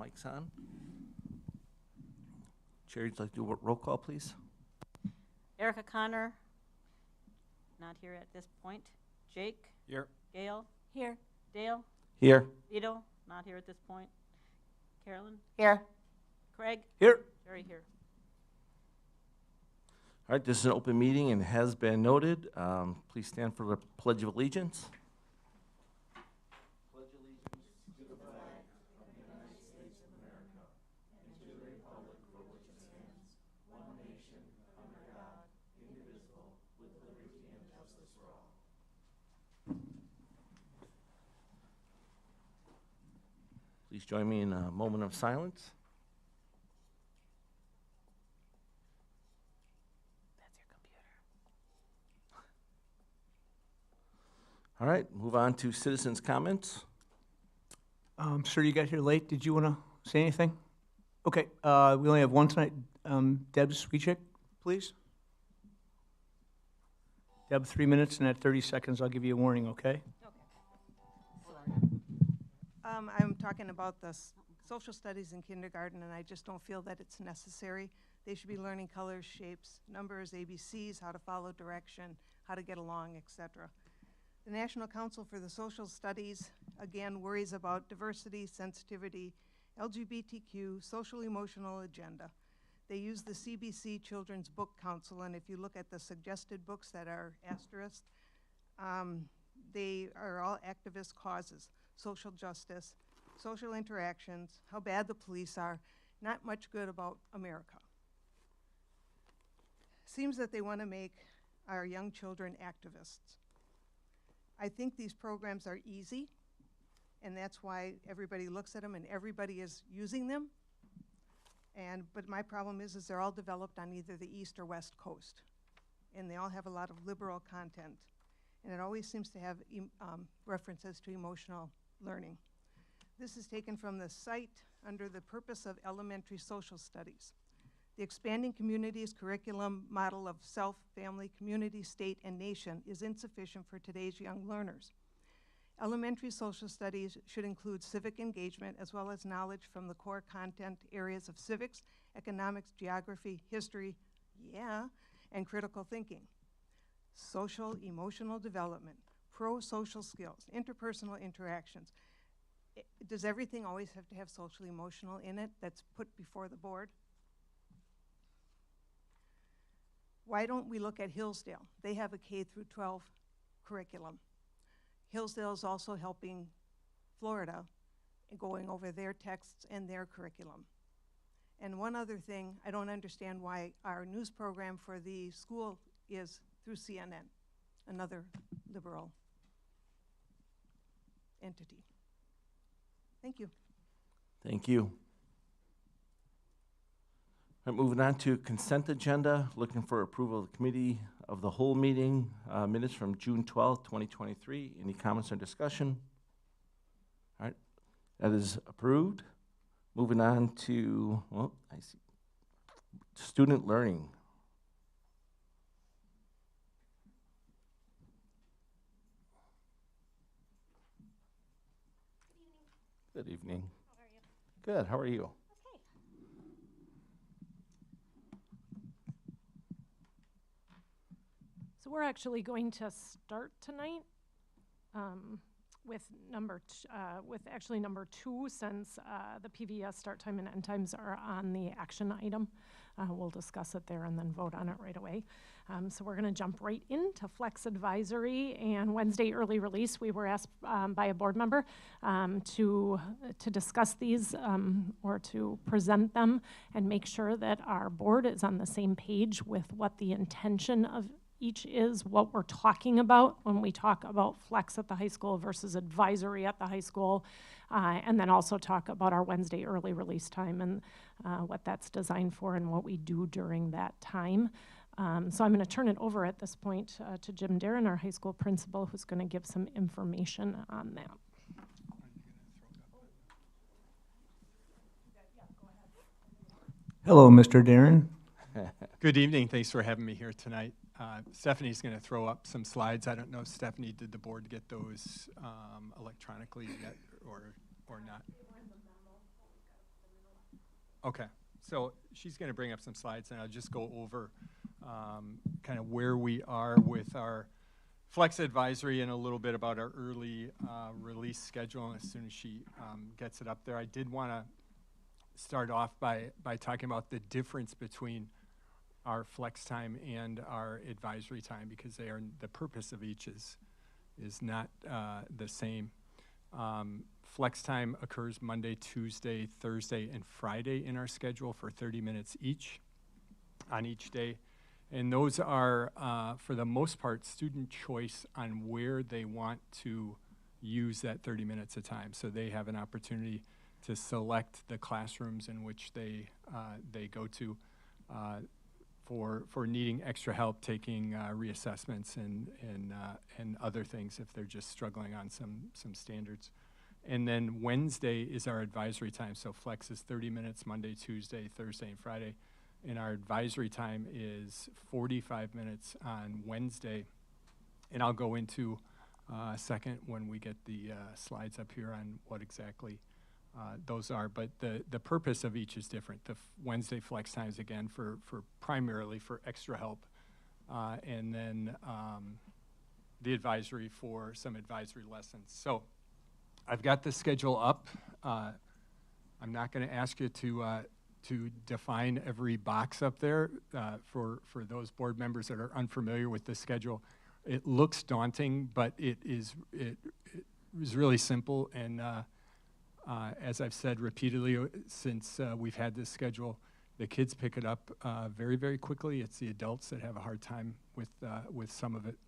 mic's on. Chair, you'd like to do a roll call, please? Erica Connor, not here at this point. Jake? Here. Gail? Here. Dale? Here. Vito? Not here at this point. Carolyn? Here. Craig? Here. Jerry here. All right, this is an open meeting and has been noted. Please stand for the Pledge of Allegiance. Pledge allegiance to the flag of the United States of America and to the republic for which it stands, one nation, under God, indivisible, with liberty and justice for all. Please join me in a moment of silence. All right, move on to citizens' comments. Sir, you got here late. Did you want to say anything? Okay, we only have one tonight. Deb Sweetchick, please. Deb, 3 minutes, and at 30 seconds, I'll give you a warning, okay? I'm talking about the social studies in kindergarten, and I just don't feel that it's necessary. They should be learning colors, shapes, numbers, ABCs, how to follow direction, how to get along, etc. The National Council for the Social Studies, again, worries about diversity, sensitivity, LGBTQ, social-emotional agenda. They use the CBC Children's Book Council, and if you look at the suggested books that are asterisked, they are all activist causes: social justice, social interactions, how bad the police are, not much good about America. Seems that they want to make our young children activists. I think these programs are easy, and that's why everybody looks at them and everybody is using them. But my problem is they're all developed on either the East or West Coast, and they all have a lot of liberal content, and it always seems to have references to emotional learning. This is taken from the site under the purpose of elementary social studies. The expanding communities curriculum model of self, family, community, state, and nation is insufficient for today's young learners. Elementary social studies should include civic engagement as well as knowledge from the core content areas of civics, economics, geography, history, and critical thinking. Social, emotional development, pro-social skills, interpersonal interactions. Does everything always have to have social emotional in it that's put before the board? Why don't we look at Hillsdale? They have a K through 12 curriculum. Hillsdale is also helping Florida in going over their texts and their curriculum. And one other thing, I don't understand why our news program for the school is through CNN, another liberal entity. Thank you. Thank you. All right, moving on to consent agenda, looking for approval of the committee of the whole meeting minutes from June 12th, 2023. Any comments or discussion? All right, that is approved. Moving on to, well, I see, student learning. Good evening. How are you? Good, how are you? Okay. So we're actually going to start tonight with number 2, since the PVS start time and end times are on the action item. We'll discuss it there and then vote on it right away. So we're going to jump right into Flex Advisory and Wednesday early release. We were asked by a board member to discuss these or to present them and make sure that our board is on the same page with what the intention of each is, what we're talking about when we talk about Flex at the high school versus advisory at the high school, and then also talk about our Wednesday early release time and what that's designed for and what we do during that time. So I'm going to turn it over at this point to Jim Darren, our high school principal, who's going to give some information on that. Hello, Mr. Darren. Good evening. Thanks for having me here tonight. Stephanie's going to throw up some slides. I don't know, Stephanie, did the board get those electronically yet or not? Okay, so she's going to bring up some slides, and I'll just go over kind of where we are with our Flex advisory and a little bit about our early release schedule as soon as she gets it up there. I did want to start off by talking about the difference between our flex time and our advisory time, because they are, the purpose of each is not the same. Flex time occurs Monday, Tuesday, Thursday, and Friday in our schedule for 30 minutes each on each day. And those are, for the most part, student choice on where they want to use that 30 minutes of time. So they have an opportunity to select the classrooms in which they go to for needing extra help, taking reassessments and other things if they're just struggling on some standards. And then Wednesday is our advisory time. So Flex is 30 minutes Monday, Tuesday, Thursday, and Friday. And our advisory time is 45 minutes on Wednesday. And I'll go into a second when we get the slides up here on what exactly those are. But the purpose of each is different. The Wednesday Flex time is, again, for primarily for extra help. And then the advisory for some advisory lessons. So I've got the schedule up. I'm not going to ask you to define every box up there for those board members that are unfamiliar with the schedule. It looks daunting, but it is really simple. And as I've said repeatedly since we've had this schedule, the kids pick it up very, very quickly. It's the adults that have a hard time with some of it.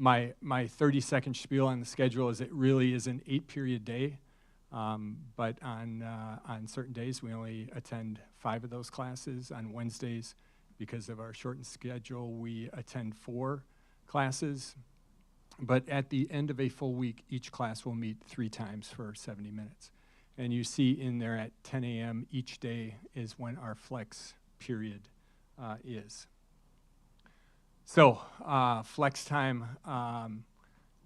My 30-second spiel on the schedule is it really is an 8-period day, but on certain days we only attend 5 of those classes. On Wednesdays, because of our shortened schedule, we attend 4 classes. But at the end of a full week, each class will meet 3 times for 70 minutes. And you see in there at 10 a.m. each day is when our flex period is. So flex time,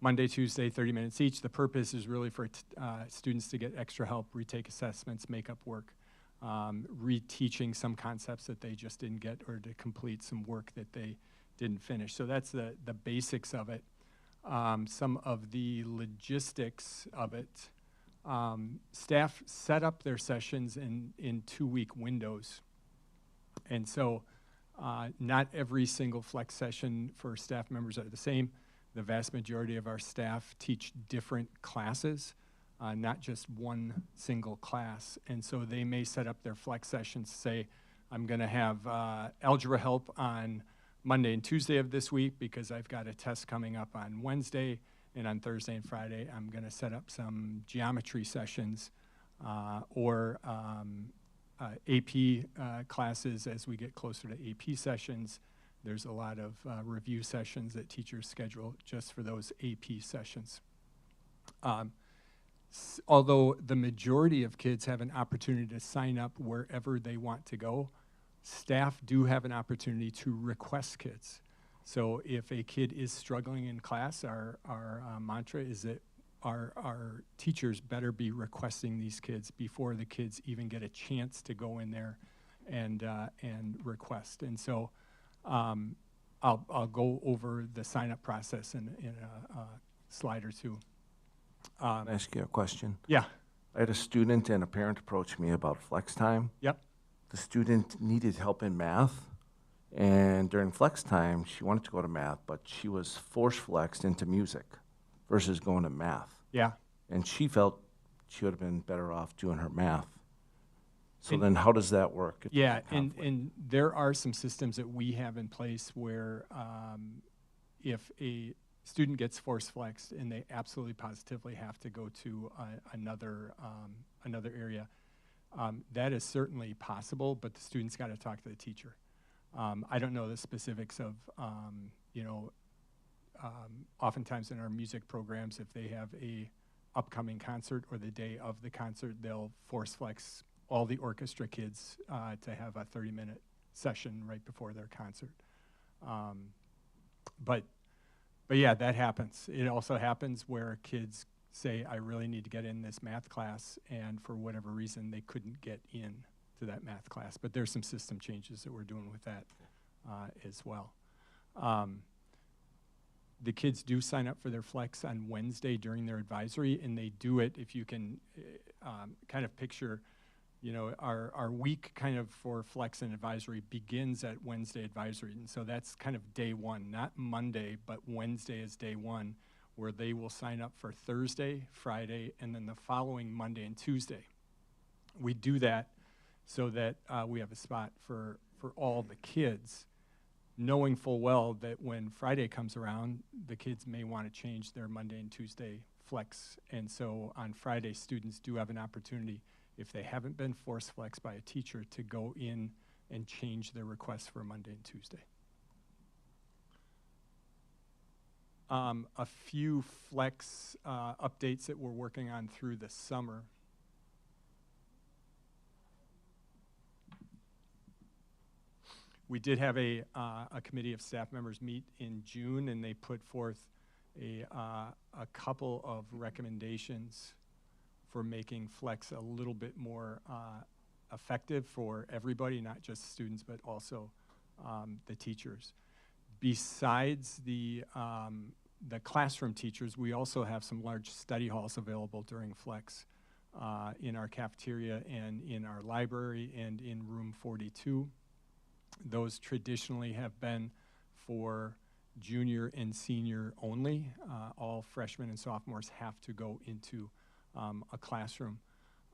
Monday, Tuesday, 30 minutes each. The purpose is really for students to get extra help, retake assessments, make up work, reteaching some concepts that they just didn't get, or to complete some work that they didn't finish. So that's the basics of it. Some of the logistics of it. Staff set up their sessions in 2-week windows. And so not every single flex session for staff members are the same. The vast majority of our staff teach different classes, not just one single class. And so they may set up their flex sessions, say, I'm going to have algebra help on Monday and Tuesday of this week because I've got a test coming up on Wednesday, and on Thursday and Friday I'm going to set up some geometry sessions or AP classes as we get closer to AP sessions. There's a lot of review sessions that teachers schedule just for those AP sessions. Although the majority of kids have an opportunity to sign up wherever they want to go, staff do have an opportunity to request kids. So if a kid is struggling in class, our mantra is that our teachers better be requesting these kids before the kids even get a chance to go in there and request. And so I'll go over the sign-up process in a slide or two. Can I ask you a question? Yeah. I had a student and a parent approach me about flex time. Yep. The student needed help in math, and during flex time, she wanted to go to math, but she was force flexed into music versus going to math. Yeah. And she felt she would have been better off doing her math. So then how does that work? Yeah, and there are some systems that we have in place where if a student gets force flexed and they absolutely positively have to go to another area, that is certainly possible, but the student's got to talk to the teacher. I don't know the specifics of, oftentimes in our music programs, if they have a upcoming concert or the day of the concert, they'll force flex all the orchestra kids to have a 30-minute session right before their concert. But yeah, that happens. It also happens where kids say, I really need to get in this math class, and for whatever reason, they couldn't get in to that math class. But there's some system changes that we're doing with that as well. The kids do sign up for their flex on Wednesday during their advisory, and they do it, if you can kind of picture, you know, our week kind of for flex and advisory begins at Wednesday advisory. And so that's kind of day one, not Monday, but Wednesday is day one, where they will sign up for Thursday, Friday, and then the following Monday and Tuesday. We do that so that we have a spot for all the kids, knowing full well that when Friday comes around, the kids may want to change their Monday and Tuesday flex. And so on Friday, students do have an opportunity, if they haven't been force flexed by a teacher, to go in and change their requests for Monday and Tuesday. A few flex updates that we're working on through the summer. We did have a committee of staff members meet in June, and they put forth a couple of recommendations for making flex a little bit more effective for everybody, not just students, but also the teachers. Besides the classroom teachers, we also have some large study halls available during flex in our cafeteria and in our library and in room 42. Those traditionally have been for junior and senior only. All freshmen and sophomores have to go into a classroom.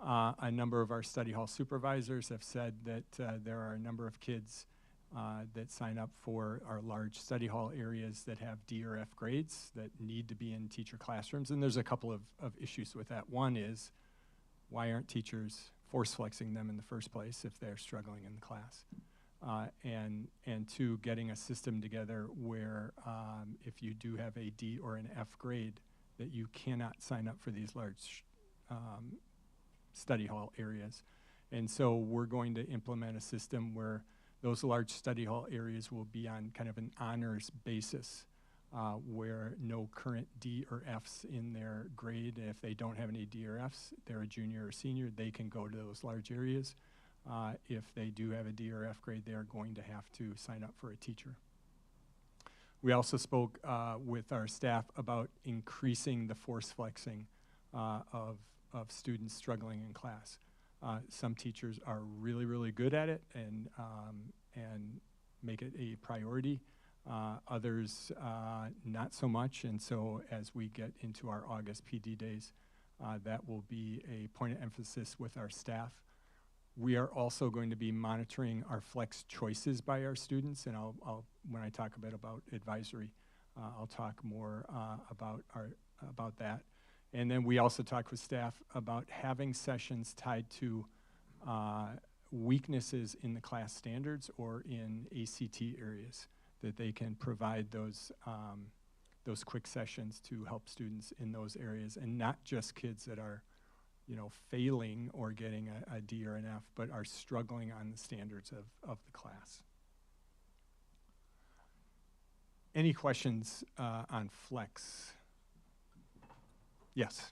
A number of our study hall supervisors have said that there are a number of kids that sign up for our large study hall areas that have D or F grades that need to be in teacher classrooms. And there's a couple of issues with that. One is, why aren't teachers force flexing them in the first place if they're struggling in the class? And two, getting a system together where if you do have a D or an F grade, that you cannot sign up for these large study hall areas. And so we're going to implement a system where those large study hall areas will be on kind of an honors basis, where no current D or Fs in their grade. If they don't have any D or Fs, they're a junior or senior, they can go to those large areas. If they do have a D or F grade, they are going to have to sign up for a teacher. We also spoke with our staff about increasing the force flexing of students struggling in class. Some teachers are really, really good at it and make it a priority. Others not so much, and so as we get into our August PD days, that will be a point of emphasis with our staff. We are also going to be monitoring our flex choices by our students, and I'll when I talk a bit about advisory, I'll talk more about that. And then we also talk with staff about having sessions tied to weaknesses in the class standards or in ACT areas, that they can provide those quick sessions to help students in those areas, and not just kids that are, you know, failing or getting a D or an F, but are struggling on the standards of the class. Any questions on flex? Yes.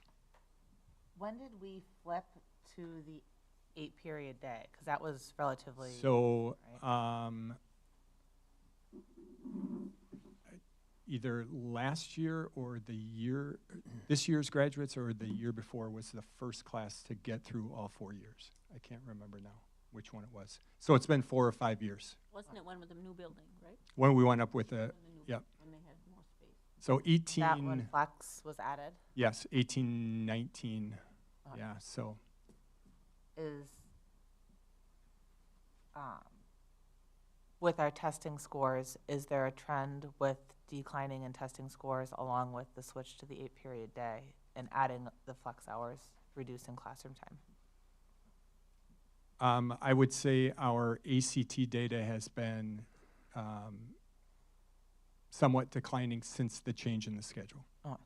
When did we flip to the 8-period day? Because that was relatively. So right? Either last year or this year's graduates or the year before was the first class to get through all 4 years. I can't remember now which one it was. So it's been 4 or 5 years. Wasn't it one with the new building, right? When we went up with the, yep. When they had more space. So 18. That when flex was added? Yes, 18, 19. Okay. Yeah, so. Is, with our testing scores, is there a trend with declining in testing scores along with the switch to the 8-period day and adding the flex hours, reducing classroom time? I would say our ACT data has been somewhat declining since the change in the schedule. Oh.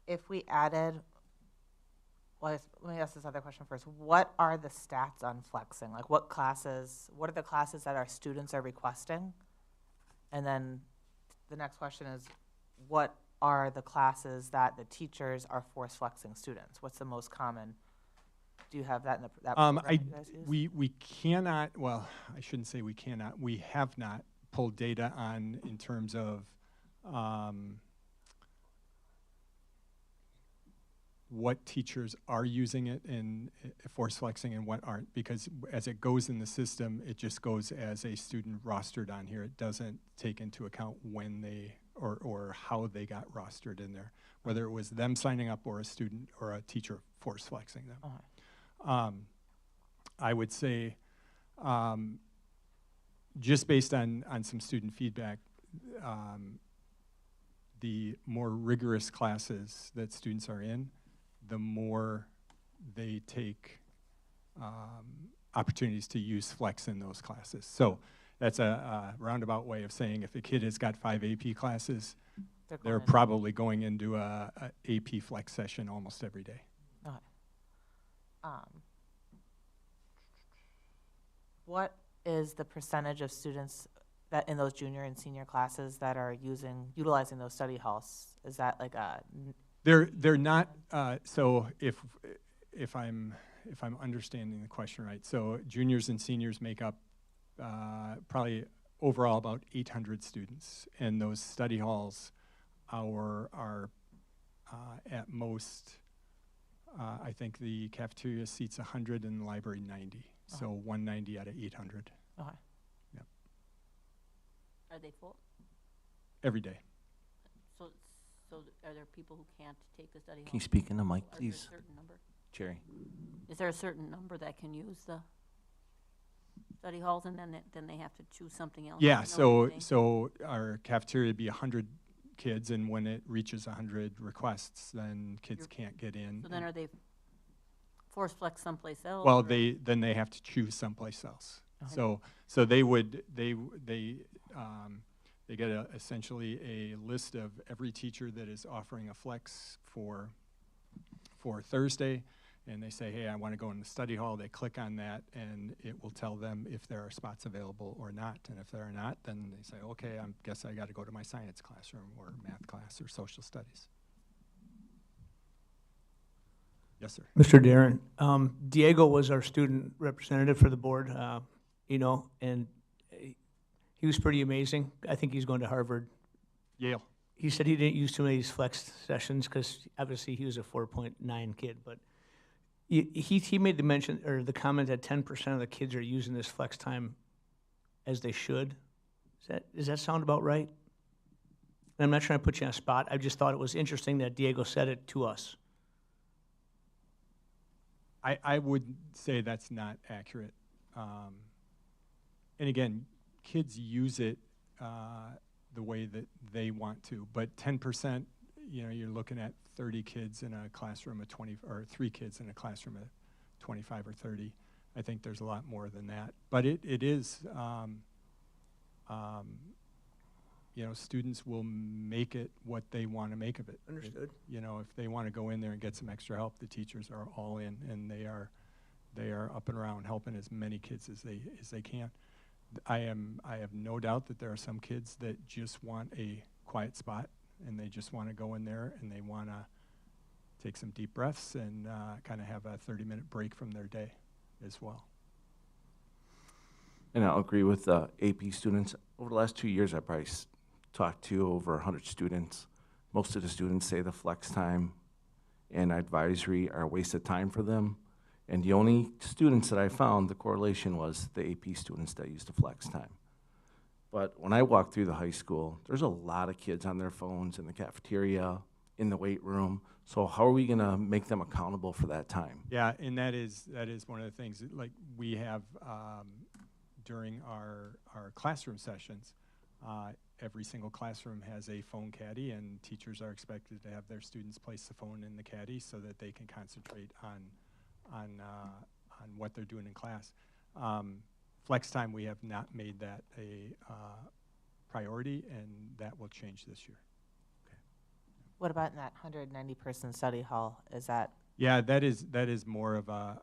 If we added, well, let me ask this other question first. What are the stats on flexing? Like what are the classes that our students are requesting? And then the next question is, what are the classes that the teachers are force flexing students? What's the most common? Do you have that in that program that you guys use? We cannot, well, I shouldn't say we cannot, we have not pulled data on in terms of what teachers are using it in force flexing and what aren't, because as it goes in the system, it just goes as a student rostered on here. It doesn't take into account when they, or how they got rostered in there, whether it was them signing up or a student or a teacher force flexing them. Okay. I would say, just based on some student feedback, the more rigorous classes that students are in, the more they take opportunities to use flex in those classes. So that's a roundabout way of saying if a kid has got 5 AP classes, they're probably going into a AP flex session almost every day. Okay. What is the percentage of students that in those junior and senior classes that are utilizing those study halls? Is that like a? They're not. So if I'm understanding the question right, so juniors and seniors make up probably overall about 800 students, and those study halls are at most. I think the cafeteria seats 100 and the library 90. So 190 out of 800. Okay. Yep. Are they full? Every day. So are there people who can't take the study hall? Can you speak in the mic, Are there please, a certain number? Jerry? Is there a certain number that can use the study halls, and then they have to choose something else? Yeah. You know So what I'm saying? so our cafeteria would be 100 kids, and when it reaches 100 requests, then kids can't get in. So then are they force flex someplace else? Well, or- then they have to choose someplace else. Okay. So they would they get essentially a list of every teacher that is offering a flex for Thursday, and they say, hey, I want to go in the study hall. They click on that, and it will tell them if there are spots available or not. And if there are not, then they say, okay, I guess I got to go to my science classroom or math class or social studies. Yes, sir. Mr. Darren, Diego was our student representative for the board, and he was pretty amazing. I think he's going to Harvard. Yale. He said he didn't use too many of these flex sessions because obviously he was a 4.9 kid, but he made the mention or the comment that 10% of the kids are using this flex time as they should. Does that sound about right? And I'm not trying to put you on a spot. I just thought it was interesting that Diego said it to us. I would say that's not accurate. And again, kids use it the way that they want to, but 10%, you're looking at 30 kids in a classroom of 20, or 3 kids in a classroom of 25 or 30. I think there's a lot more than that. But it is, students will make it what they want to make of it. Understood. If they want to go in there and get some extra help, the teachers are all in, and they are up and around helping as many kids as they can. I have no doubt that there are some kids that just want a quiet spot, and they just want to go in there and they want to take some deep breaths and kind of have a 30-minute break from their day as well. And I'll agree with AP students. Over the last 2 years, I probably talked to over 100 students. Most of the students say the flex time and advisory are a waste of time for them. And the only students that I found, the correlation was the AP students that used the flex time. But when I walk through the high school, there's a lot of kids on their phones in the cafeteria, in the weight room. So how are we going to make them accountable for that time? Yeah, and that is one of the things. Like we have during our classroom sessions, every single classroom has a phone caddy, and teachers are expected to have their students place the phone in the caddy so that they can concentrate on what they're doing in class. Flex time, we have not made that a priority, and that will change this year. What about in that 190-person study hall? Is that? Yeah, that is more of a.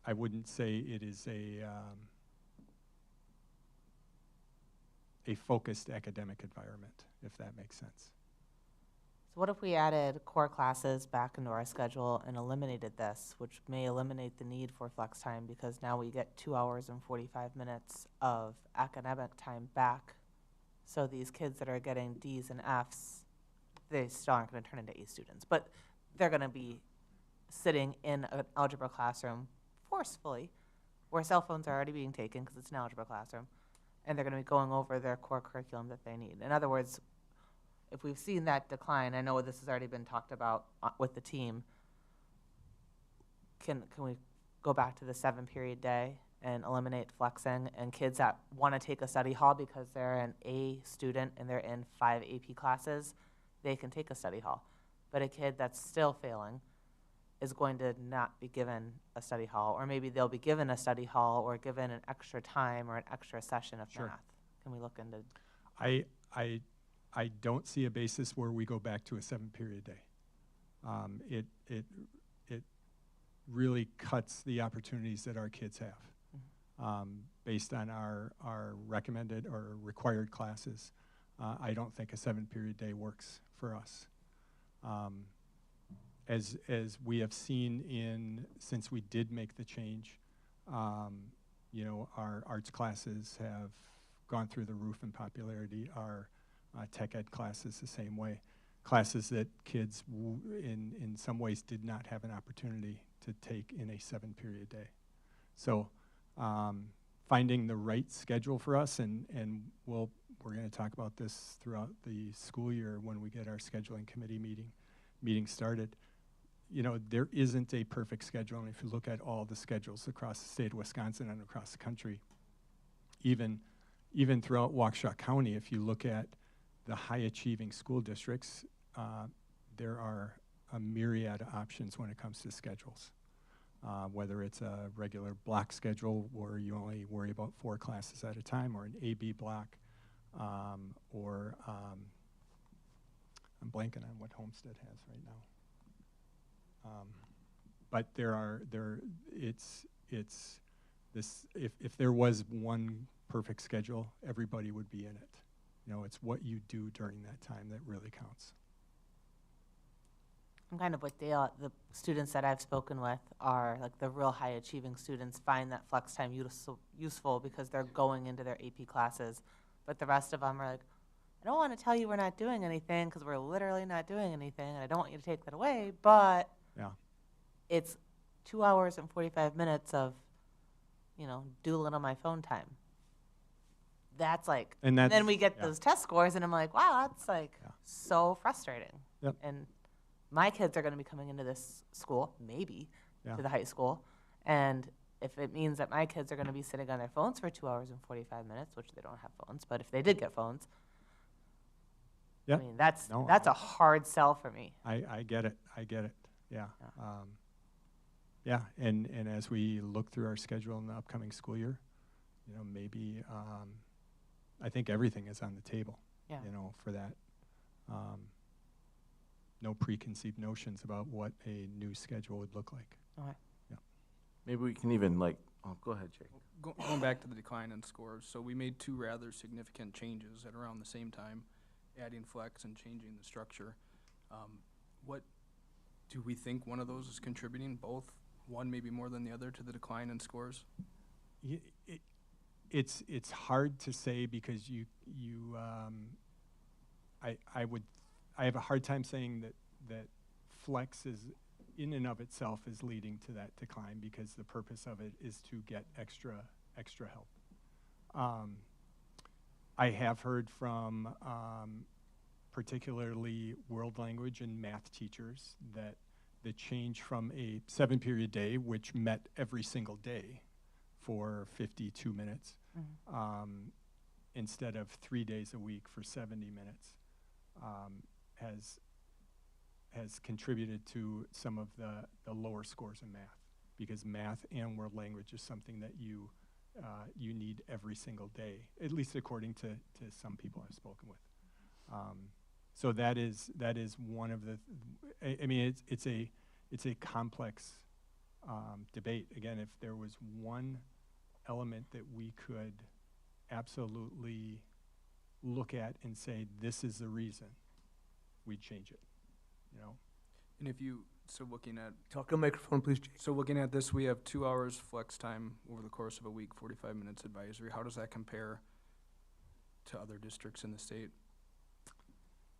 I wouldn't say it is a. a focused academic environment, if that makes sense. So what if we added core classes back into our schedule and eliminated this, which may eliminate the need for flex time because now we get 2 hours and 45 minutes of academic time back. So these kids that are getting D's and F's, they still aren't going to turn into A students, but they're going to be sitting in an algebra classroom forcefully, where cell phones are already being taken because it's an algebra classroom, and they're going to be going over their core curriculum that they need. In other words, if we've seen that decline, I know this has already been talked about with the team, can we go back to the 7-period day and eliminate flexing, and kids that want to take a study hall because they're an A student and they're in 5 AP classes, they can take a study hall. But a kid that's still failing is going to not be given a study hall, or maybe they'll be given a study hall or given an extra time or an extra session of Sure. math. Can we look into? I don't see a basis where we go back to a 7-period day. It really cuts the opportunities that our kids have based on our recommended or required classes. I don't think a 7-period day works for us. As we have seen since we did make the change, you know, our arts classes have gone through the roof in popularity. Our tech ed classes the same way. Classes that kids in some ways did not have an opportunity to take in a 7-period day. So finding the right schedule for us, and we're going to talk about this throughout the school year when we get our scheduling committee meeting started. You know, there isn't a perfect schedule, and if you look at all the schedules across the state of Wisconsin and across the country, even throughout Waukesha County, if you look at the high-achieving school districts, there are a myriad of options when it comes to schedules. Whether it's a regular block schedule where you only worry about 4 classes at a time, or an AB block, or I'm blanking on what Homestead has right now. But it's this, if there was one perfect schedule, everybody would be in it. You know, it's what you do during that time that really counts. I'm kind of with Dale. The students that I've spoken with are like the real high achieving students find that flex time useful because they're going into their AP classes. But the rest of them are like, I don't want to tell you we're not doing anything because we're literally not doing anything, and I don't want you to take that away, but Yeah. it's 2 hours and 45 minutes of, you know, doodling on my phone time. That's like, and then we get those test scores, and I'm like, wow, that's like so frustrating. Yep. And my kids are going to be coming into this school, maybe, Yeah. to the high school, and if it means that my kids are going to be sitting on their phones for 2 hours and 45 minutes, which they don't have phones, but if they did get phones, Yeah. I mean, that's a hard sell for me. I get it. Yeah. Yeah. And as we look through our schedule in the upcoming school year, you know, maybe I think everything is on the table. Yeah. You know, for that. No preconceived notions about what a new schedule would look like. Okay. Yeah. Maybe we can even go ahead, Jake. Going back to the decline in scores, so we made 2 rather significant changes at around the same time, adding flex and changing the structure. What do we think one of those is contributing? Both, one maybe more than the other, to the decline in scores? It's hard to say because I have a hard time saying that flex is in and of itself is leading to that decline, because the purpose of it is to get extra help. I have heard from particularly world language and math teachers that the change from a 7-period day, which met every single day for 52 minutes, instead of 3 days a week for 70 minutes, has contributed to some of the lower scores in math, because math and world language is something that you need every single day, at least according to some people I've spoken with. So that is one of the. I mean, it's a complex debate. Again, if there was one element that we could absolutely look at and say, this is the reason, we'd change it, you know? And if you, so looking at, Talk to the microphone, please, Jake. so looking at this, we have 2 hours flex time over the course of a week, 45 minutes advisory. How does that compare to other districts in the state?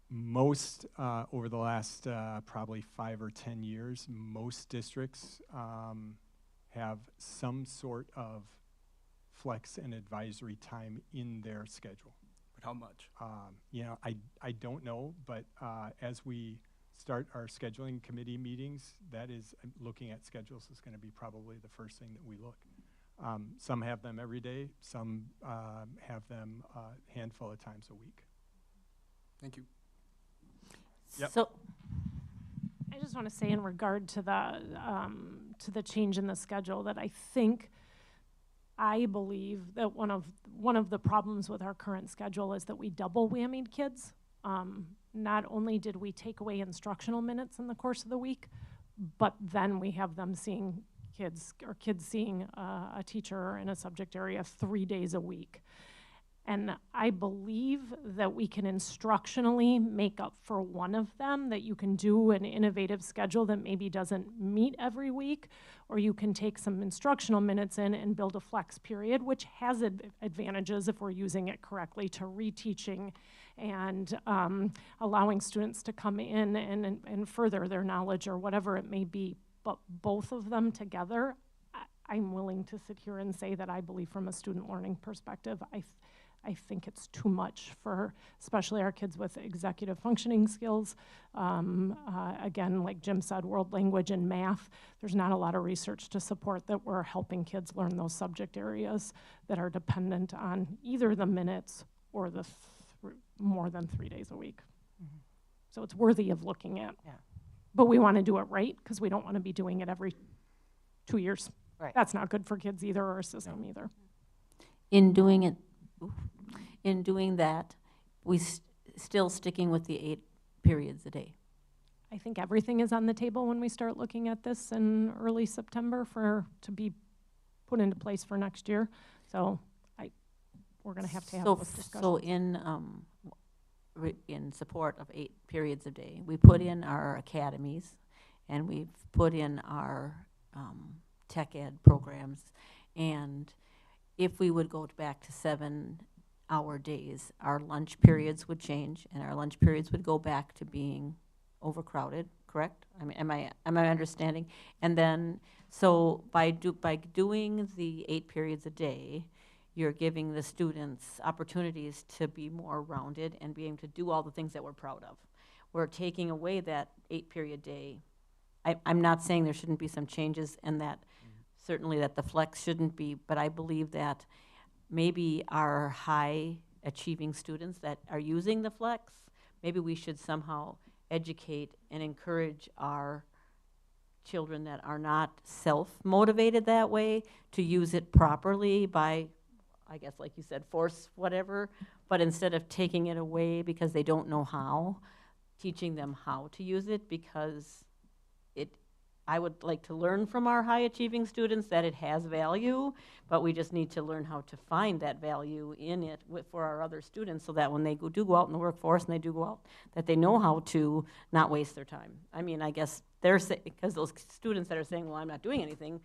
Most, over the last probably 5 or 10 years, most districts have some sort of flex and advisory time in their schedule. But how much? You know, I don't know, but as we start our scheduling committee meetings, that is, looking at schedules is going to be probably the first thing that we look. Some have them every day, some have them a handful of times a week. Thank you. Yep. So, I just want to say in regard to the change in the schedule that I believe that one of the problems with our current schedule is that we double whammied kids. Not only did we take away instructional minutes in the course of the week, but then we have them seeing kids seeing a teacher in a subject area 3 days a week. And I believe that we can instructionally make up for one of them, that you can do an innovative schedule that maybe doesn't meet every week, or you can take some instructional minutes in and build a flex period, which has advantages if we're using it correctly to reteaching and allowing students to come in and further their knowledge or whatever it may be. But both of them together, I'm willing to sit here and say that I believe from a student learning perspective, I think it's too much for especially our kids with executive functioning skills. Again, like Jim said, world language and math, there's not a lot of research to support that we're helping kids learn those subject areas that are dependent on either the minutes or the more than 3 days a week. Mm-hmm. So it's worthy of looking at. Yeah. But we want to do it right because we don't want to be doing it every 2 years. Right. That's not good for kids either or our system either. in doing that, we still sticking with the 8 periods a day. I think everything is on the table when we start looking at this in early September to be put into place for next year. So we're going to have those discussions. So in support of 8 periods a day, we put in our academies, and we've put in our tech ed programs, and if we would go back to 7-hour days, our lunch periods would change, and our lunch periods would go back to being overcrowded, correct? I mean, am I understanding? And then, so by doing the 8 periods a day, you're giving the students opportunities to be more rounded and be able to do all the things that we're proud of. We're taking away that 8-period day. I'm not saying there shouldn't be some changes, and that certainly that the flex shouldn't be, but I believe that maybe our high achieving students that are using the flex, maybe we should somehow educate and encourage our children that are not self-motivated that way to use it properly by, I guess, like you said, force whatever, but instead of taking it away because they don't know how, teaching them how to use it, because I would like to learn from our high achieving students that it has value, but we just need to learn how to find that value in it for our other students, so that when they do go out in the workforce and they do go out, that they know how to not waste their time. I mean, I guess they're because those students that are saying, well, I'm not doing anything,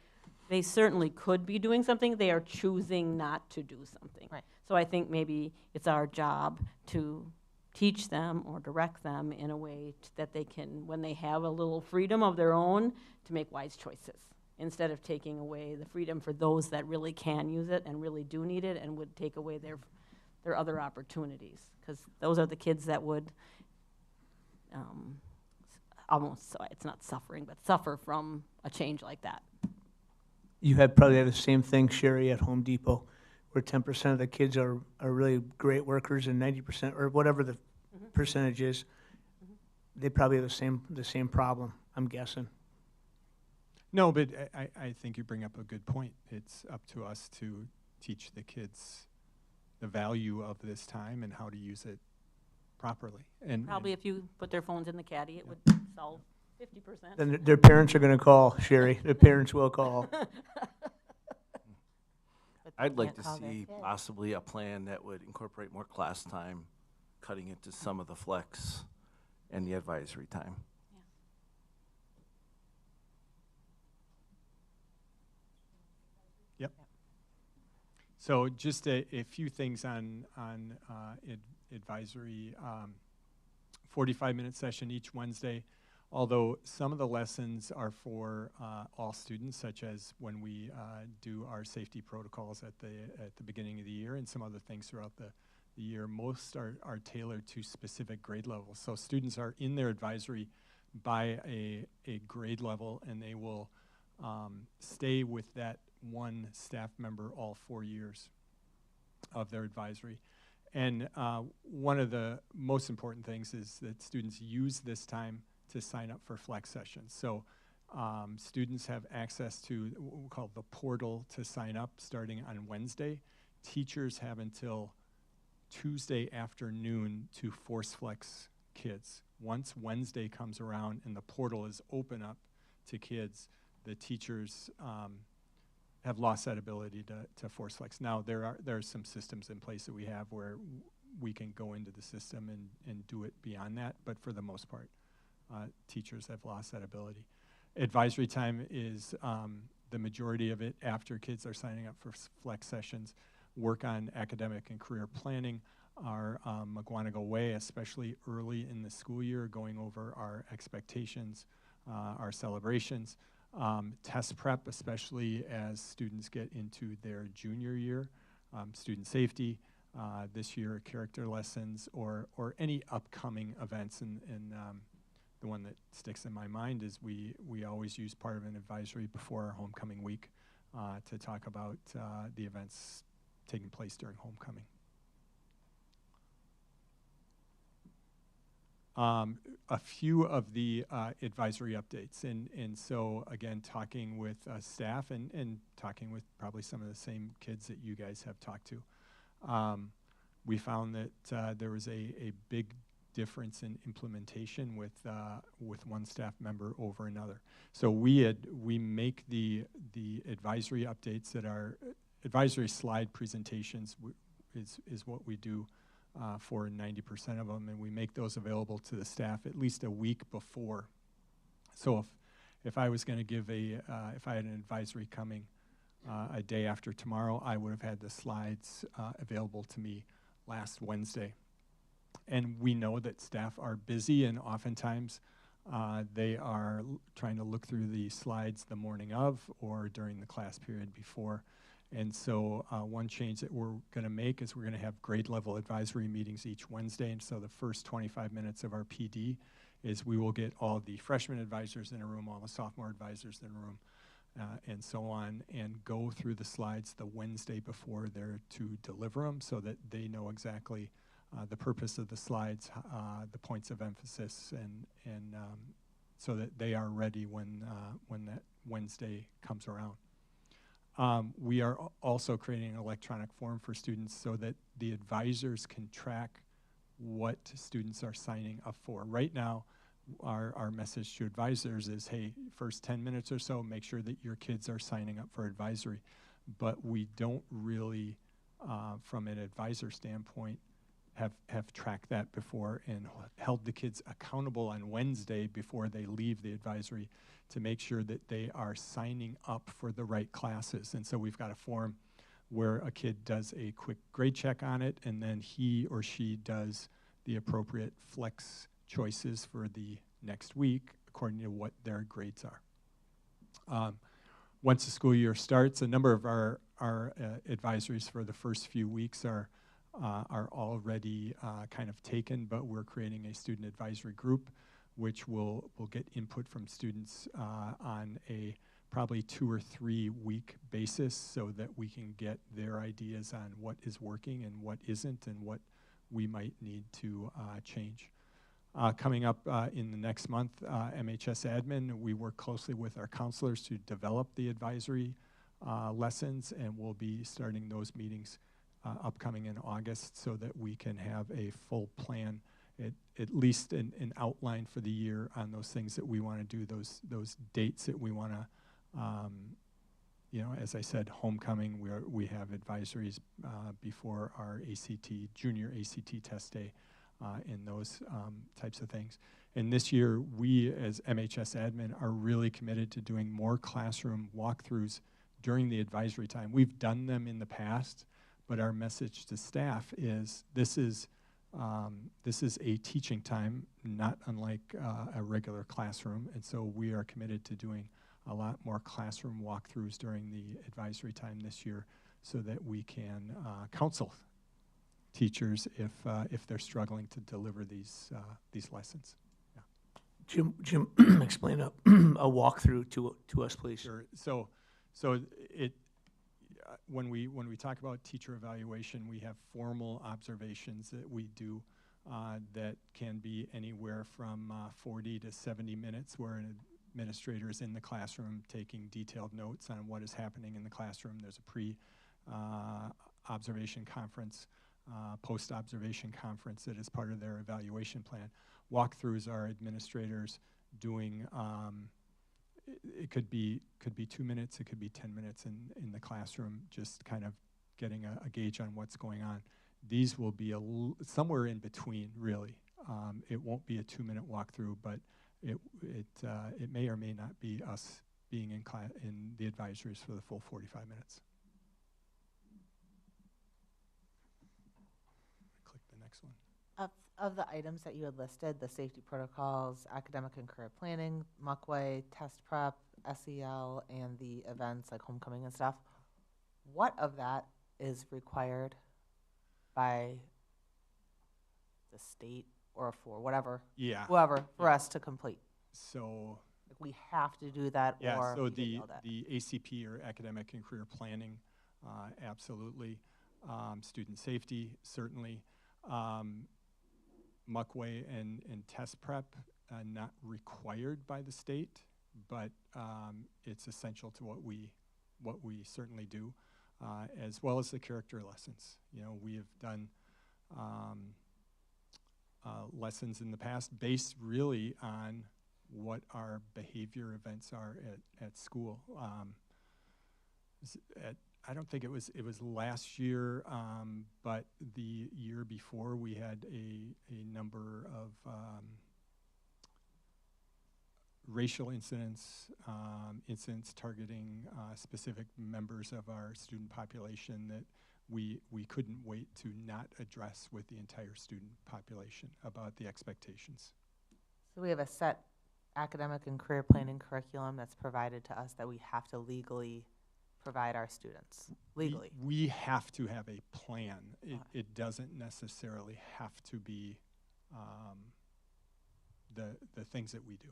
they certainly could be doing something. They are choosing not to do something. Right. So I think maybe it's our job to teach them or direct them in a way that they can, when they have a little freedom of their own, to make wise choices, instead of taking away the freedom for those that really can use it and really do need it and would take away their other opportunities. Because those are the kids that would almost, it's not suffering, but suffer from a change like that. You probably have the same thing, Sherry, at Home Depot, where 10% of the kids are really great workers and 90%, or whatever the percentage is, they probably have the same problem, I'm guessing. No, but I think you bring up a good point. It's up to us to teach the kids the value of this time and how to use it properly. And Probably if you put their phones in the caddy, it would solve 50%. Then their parents are going to call, Sherry. Their parents will call. But I'd like Can't to call their see kid. possibly a plan that would incorporate more class time, cutting into some of the flex and the advisory time. Yep. So just a few things on advisory. 45-minute session each Wednesday, although some of the lessons are for all students, such as when we do our safety protocols at the beginning of the year and some other things throughout the year. Most are tailored to specific grade levels. So students are in their advisory by a grade level, and they will stay with that one staff member all 4 years of their advisory. And one of the most important things is that students use this time to sign up for flex sessions. So students have access to what we call the portal to sign up starting on Wednesday. Teachers have until Tuesday afternoon to force flex kids. Once Wednesday comes around and the portal is open up to kids, the teachers have lost that ability to force flex. Now there are some systems in place that we have where we can go into the system and do it beyond that, but for the most part, teachers have lost that ability. Advisory time is the majority of it after kids are signing up for flex sessions. Work on academic and career planning, our Mukwonago way, especially early in the school year, going over our expectations, our celebrations. Test prep, especially as students get into their junior year, student safety, this year character lessons, or any upcoming events. And the one that sticks in my mind is we always use part of an advisory before our homecoming week to talk about the events taking place during homecoming. A few of the advisory updates, and so again, talking with staff and talking with probably some of the same kids that you guys have talked to, we found that there was a big difference in implementation with one staff member over another. So we make the advisory updates that are advisory slide presentations is what we do for 90% of them, and we make those available to the staff at least a week before. So if I was going to give if I had an advisory coming a day after tomorrow, I would have had the slides available to me last Wednesday. And we know that staff are busy, and oftentimes they are trying to look through the slides the morning of or during the class period before. And so one change that we're going to make is we're going to have grade level advisory meetings each Wednesday. And so the first 25 minutes of our PD is we will get all the freshman advisors in a room, all the sophomore advisors in a room, and so on, and go through the slides the Wednesday before they're to deliver them so that they know exactly the purpose of the slides, the points of emphasis, and so that they are ready when that Wednesday comes around. We are also creating an electronic form for students so that the advisors can track what students are signing up for. Right now, our message to advisors is, hey, first 10 minutes or so, make sure that your kids are signing up for advisory. But we don't really, from an advisor standpoint, have tracked that before and held the kids accountable on Wednesday before they leave the advisory to make sure that they are signing up for the right classes. And so we've got a form where a kid does a quick grade check on it, and then he or she does the appropriate flex choices for the next week according to what their grades are. Once the school year starts, a number of our advisories for the first few weeks are already kind of taken, but we're creating a student advisory group which will get input from students on a probably 2 or 3 week basis so that we can get their ideas on what is working and what isn't and what we might need to change. Coming up in the next month, MHS admin, we work closely with our counselors to develop the advisory lessons, and we'll be starting those meetings upcoming in August so that we can have a full plan, at least an outline for the year on those things that we want to do, those dates that we want to you know, as I said, homecoming, we have advisories before our junior ACT test day, and those types of things. And this year, we as MHS admin are really committed to doing more classroom walkthroughs during the advisory time. We've done them in the past, but our message to staff is this is a teaching time, not unlike a regular classroom, and so we are committed to doing a lot more classroom walkthroughs during the advisory time this year so that we can counsel teachers if they're struggling to deliver these lessons. Jim, explain a walkthrough to us, please. Sure. So it when we talk about teacher evaluation, we have formal observations that we do that can be anywhere from 40 to 70 minutes, where an administrator is in the classroom taking detailed notes on what is happening in the classroom. There's a pre-observation conference, post-observation conference that is part of their evaluation plan. Walkthroughs are administrators doing, it could be 2 minutes, it could be 10 minutes in the classroom, just kind of getting a gauge on what's going on. These will be somewhere in between, really. It won't be a 2-minute walkthrough, but it may or may not be us being in the advisories for the full 45 minutes. Click the next one. Of the items that you had listed, the safety protocols, academic and career planning, Mukwonago, test prep, SEL, and the events like homecoming and stuff, what of that is required by the state or for whatever, whoever, for us to complete? So Like we have to do that, or so we get yelled at? the ACP, or academic and career planning, absolutely. Student safety, certainly. Mukwonago and test prep, not required by the state, but it's essential to what we certainly do, as well as the character lessons. You know, we have done lessons in the past based really on what our behavior events are at school. I don't think it was last year, but the year before we had a number of racial incidents, incidents targeting specific members of our student population that we couldn't wait to not address with the entire student population about the expectations. So we have a set academic and career planning curriculum that's provided to us that we have to legally provide our students, legally. We have to have a plan. It doesn't necessarily have to be the things that we do.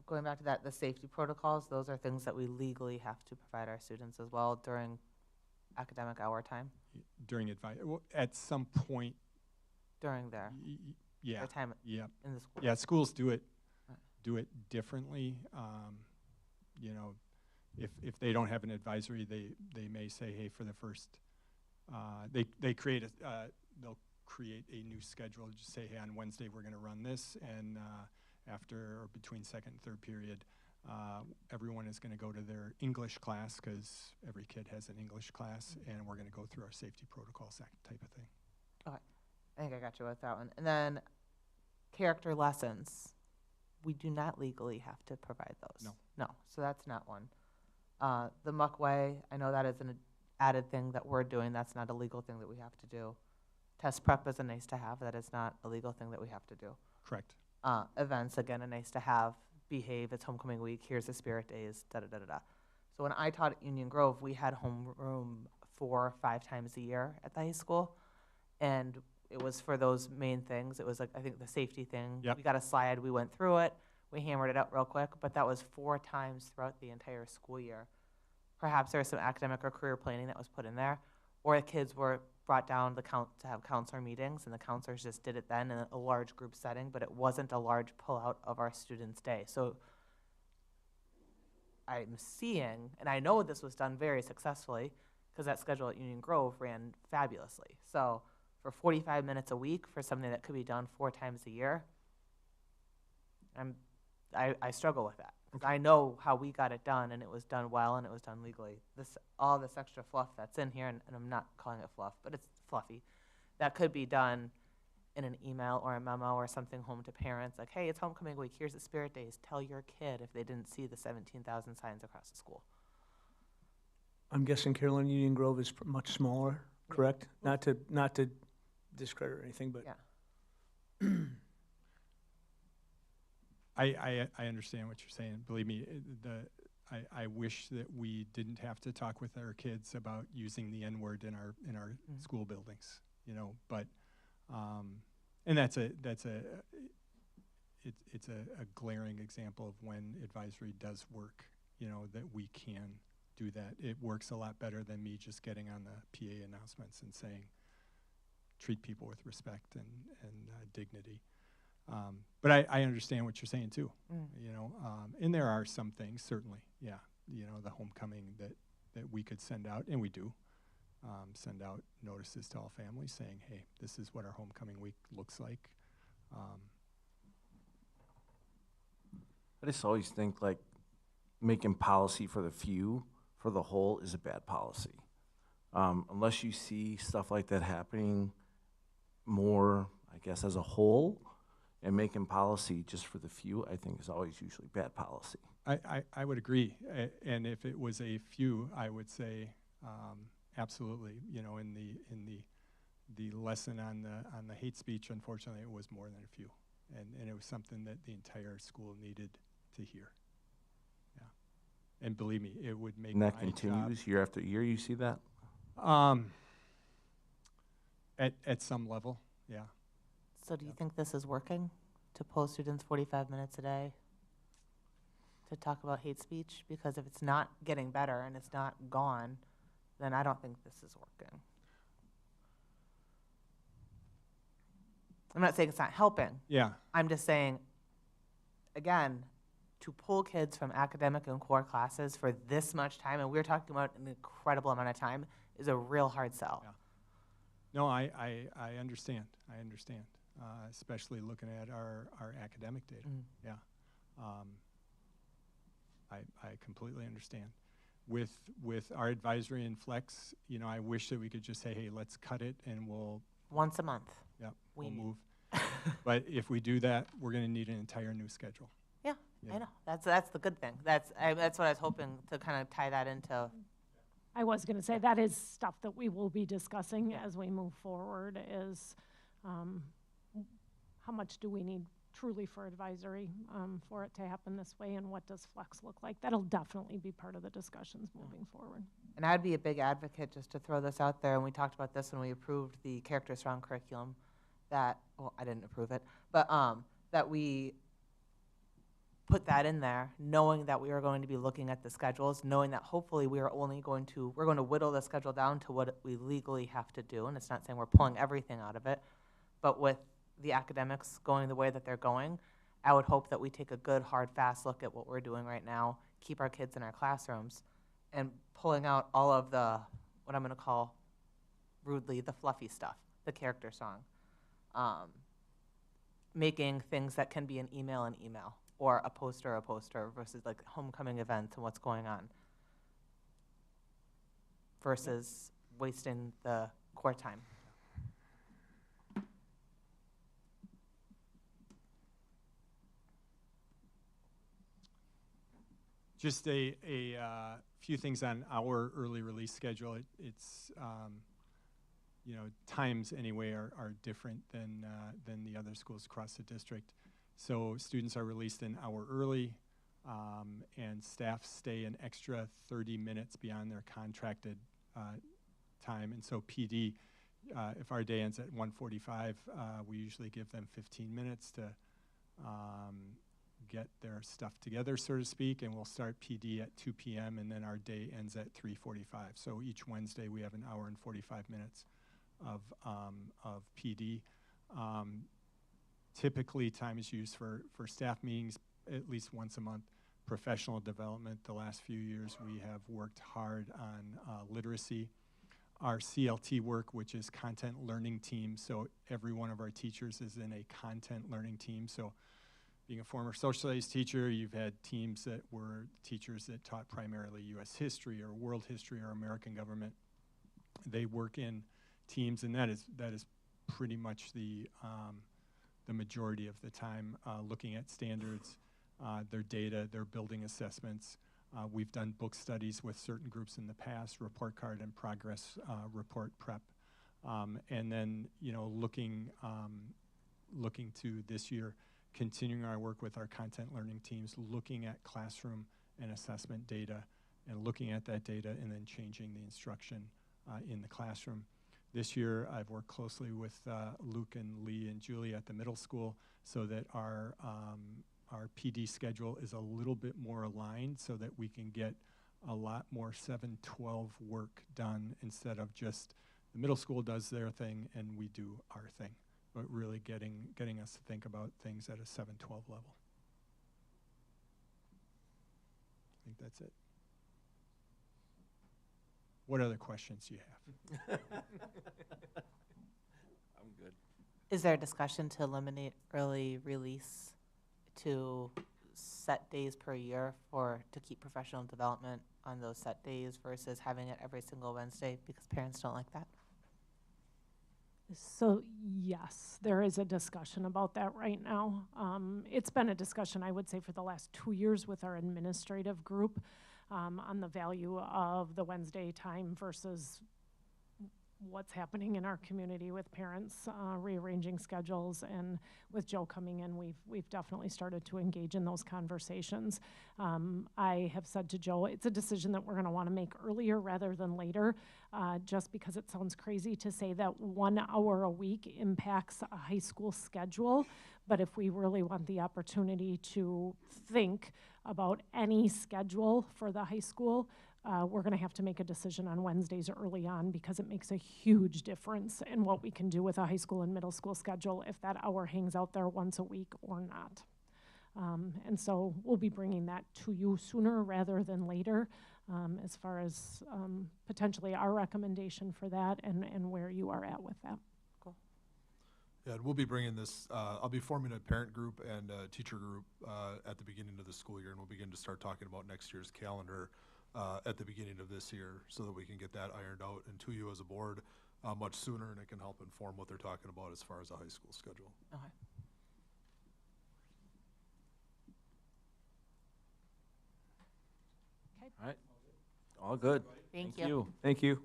Going back to that, the safety protocols, those are things that we legally have to provide our students as well during academic hour time, During at some point, during their time yeah. in the school. Yeah, schools do it differently. You know, if they don't have an advisory, they may say, hey, for the first, they'll create a new schedule. Just say, hey, on Wednesday we're going to run this, and after or between second and third period, everyone is going to go to their English class, because every kid has an English class, and we're going to go through our safety protocols, that type of thing. Okay, I think I got you with that one. And then character lessons, we do not legally have to provide those. No, so that's not one. The Mukwonago, I know that is an added thing that we're doing. That's not a legal thing that we have to do. Test prep is a nice to have. That is not a legal thing that we have to do. Correct. Events, again, a nice to have. Behave, it's homecoming week, here's the spirit days, da-da-da-da-da. So when I taught at Union Grove, we had homeroom 4 or 5 times a year at the high school. And it was for those main things. It was like, I think the safety thing. Yep. We got a slide, we went through it, we hammered it out real quick, but that was 4 times throughout the entire school year. Perhaps there was some academic or career planning that was put in there, or the kids were brought down to have counselor meetings, and the counselors just did it then in a large group setting, but it wasn't a large pullout of our students' day. So I'm seeing, and I know this was done very successfully, because that schedule at Union Grove ran fabulously. So for 45 minutes a week for something that could be done 4 times a year, I struggle with that, 'Cause I know how we got it done, and it was done well, and it was done legally. All this extra fluff that's in here, and I'm not calling it fluff, but it's fluffy, that could be done in an email or a memo or something home to parents, like, hey, it's homecoming week, here's the spirit days, tell your kid if they didn't see the 17,000 signs across the school. I'm guessing Carolyn Union Grove is much smaller, correct? Not to discredit or anything, but Yeah. I understand what you're saying. Believe me, I wish that we didn't have to talk with our kids about using the N-word in our school buildings, you know, but, and it's a glaring example of when advisory does work, you know, that we can do that. It works a lot better than me just getting on the PA announcements and saying, treat people with respect and dignity. But I understand what you're saying too, you know, and there are some things, certainly, yeah, you know, the homecoming that we could send out, and we do, send out notices to all families saying, hey, this is what our homecoming week looks like. I just always think like making policy for the few, for the whole is a bad policy. Unless you see stuff like that happening more, I guess, as a whole, and making policy just for the few, I think is always usually bad policy. I would agree, and if it was a few, I would say absolutely. You know, in the lesson on the hate speech, unfortunately, it was more than a few, and it was something that the entire school needed to hear. Yeah, and believe me, it would make And that my continues job, year after year. You see that? at some level, yeah. So do you think this is working, to poll students 45 minutes a day to talk about hate speech? Because if it's not getting better and it's not gone, then I don't think this is working. I'm not saying it's not helping. Yeah, I'm just saying, again, to pull kids from academic and core classes for this much time, and we're talking about an incredible amount of time, is a real hard sell. Yeah. No, I understand. I understand, especially looking at our academic data. Yeah, I completely understand. With our advisory and flex, you know, I wish that we could just say, hey, let's cut it and we'll Once a month. we'll move. But if we do that, we're going to need an entire new schedule. Yeah, Yeah. I know. That's the good thing. That's what I was hoping to kind of tie that into. I was going to say, that is stuff that we will be discussing Yeah. as we move forward, is how much do we need truly for advisory for it to happen this way, and what does flex look like? That'll definitely be part of the discussions moving forward. And I'd be a big advocate, just to throw this out there, and we talked about this when we approved the Character Strong curriculum, that, well, I didn't approve it, but that we put that in there, knowing that we are going to be looking at the schedules, knowing that hopefully we're going to whittle the schedule down to what we legally have to do, and it's not saying we're pulling everything out of it, but with the academics going the way that they're going, I would hope that we take a good, hard, fast look at what we're doing right now, keep our kids in our classrooms, and pulling out all of the, what I'm going to call rudely, the fluffy stuff, the character song. Making things that can be an email, or a poster versus like homecoming events and what's going on, versus wasting the core time. Just a few things on our early release schedule. It's you know, times anyway are different than the other schools across the district. So students are released an hour early, and staff stay an extra 30 minutes beyond their contracted time. And so PD, if our day ends at 1:45, we usually give them 15 minutes to get their stuff together, so to speak, and we'll start PD at 2 p.m. and then our day ends at 3:45. So each Wednesday we have an hour and 45 minutes of PD. Typically, time is used for staff meetings at least once a month. Professional development, the last few years we have worked hard on literacy. Our CLT work, which is content learning team, so every one of our teachers is in a content learning team. So being a former social studies teacher, you've had teams that were teachers that taught primarily U.S. history or world history or American government. They work in teams, and that is pretty much the majority of the time, looking at standards, their data, their building assessments. We've done book studies with certain groups in the past, report card and progress report prep. And then, looking to this year, continuing our work with our content learning teams, looking at classroom and assessment data, and looking at that data and then changing the instruction in the classroom. This year, I've worked closely with Luke and Lee and Julie at the middle school so that our PD schedule is a little bit more aligned so that we can get a lot more 7-12 work done instead of just the middle school does their thing and we do our thing, but really getting us to think about things at a 7-12 level. I think that's it. What other questions do you have? I'm good. Is there a discussion to eliminate early release to set days per year to keep professional development on those set days versus having it every single Wednesday because parents don't like that? So yes, there is a discussion about that right now. It's been a discussion, I would say, for the last 2 years with our administrative group on the value of the Wednesday time versus what's happening in our community with parents rearranging schedules, and with Joe coming in, we've definitely started to engage in those conversations. I have said to Joe, it's a decision that we're going to want to make earlier rather than later, just because it sounds crazy to say that 1 hour a week impacts a high school schedule, but if we really want the opportunity to think about any schedule for the high school, we're going to have to make a decision on Wednesdays early on because it makes a huge difference in what we can do with a high school and middle school schedule if that hour hangs out there once a week or not. And so we'll be bringing that to you sooner rather than later as far as potentially our recommendation for that and where you are at with that. Cool. Yeah, and we'll be bringing this, I'll be forming a parent group and a teacher group at the beginning of the school year, and we'll begin to start talking about next year's calendar at the beginning of this year so that we can get that ironed out and to you as a board much sooner, and it can help inform what they're talking about as far as a high school schedule. Okay. All right. All good. Thank you. Thank you.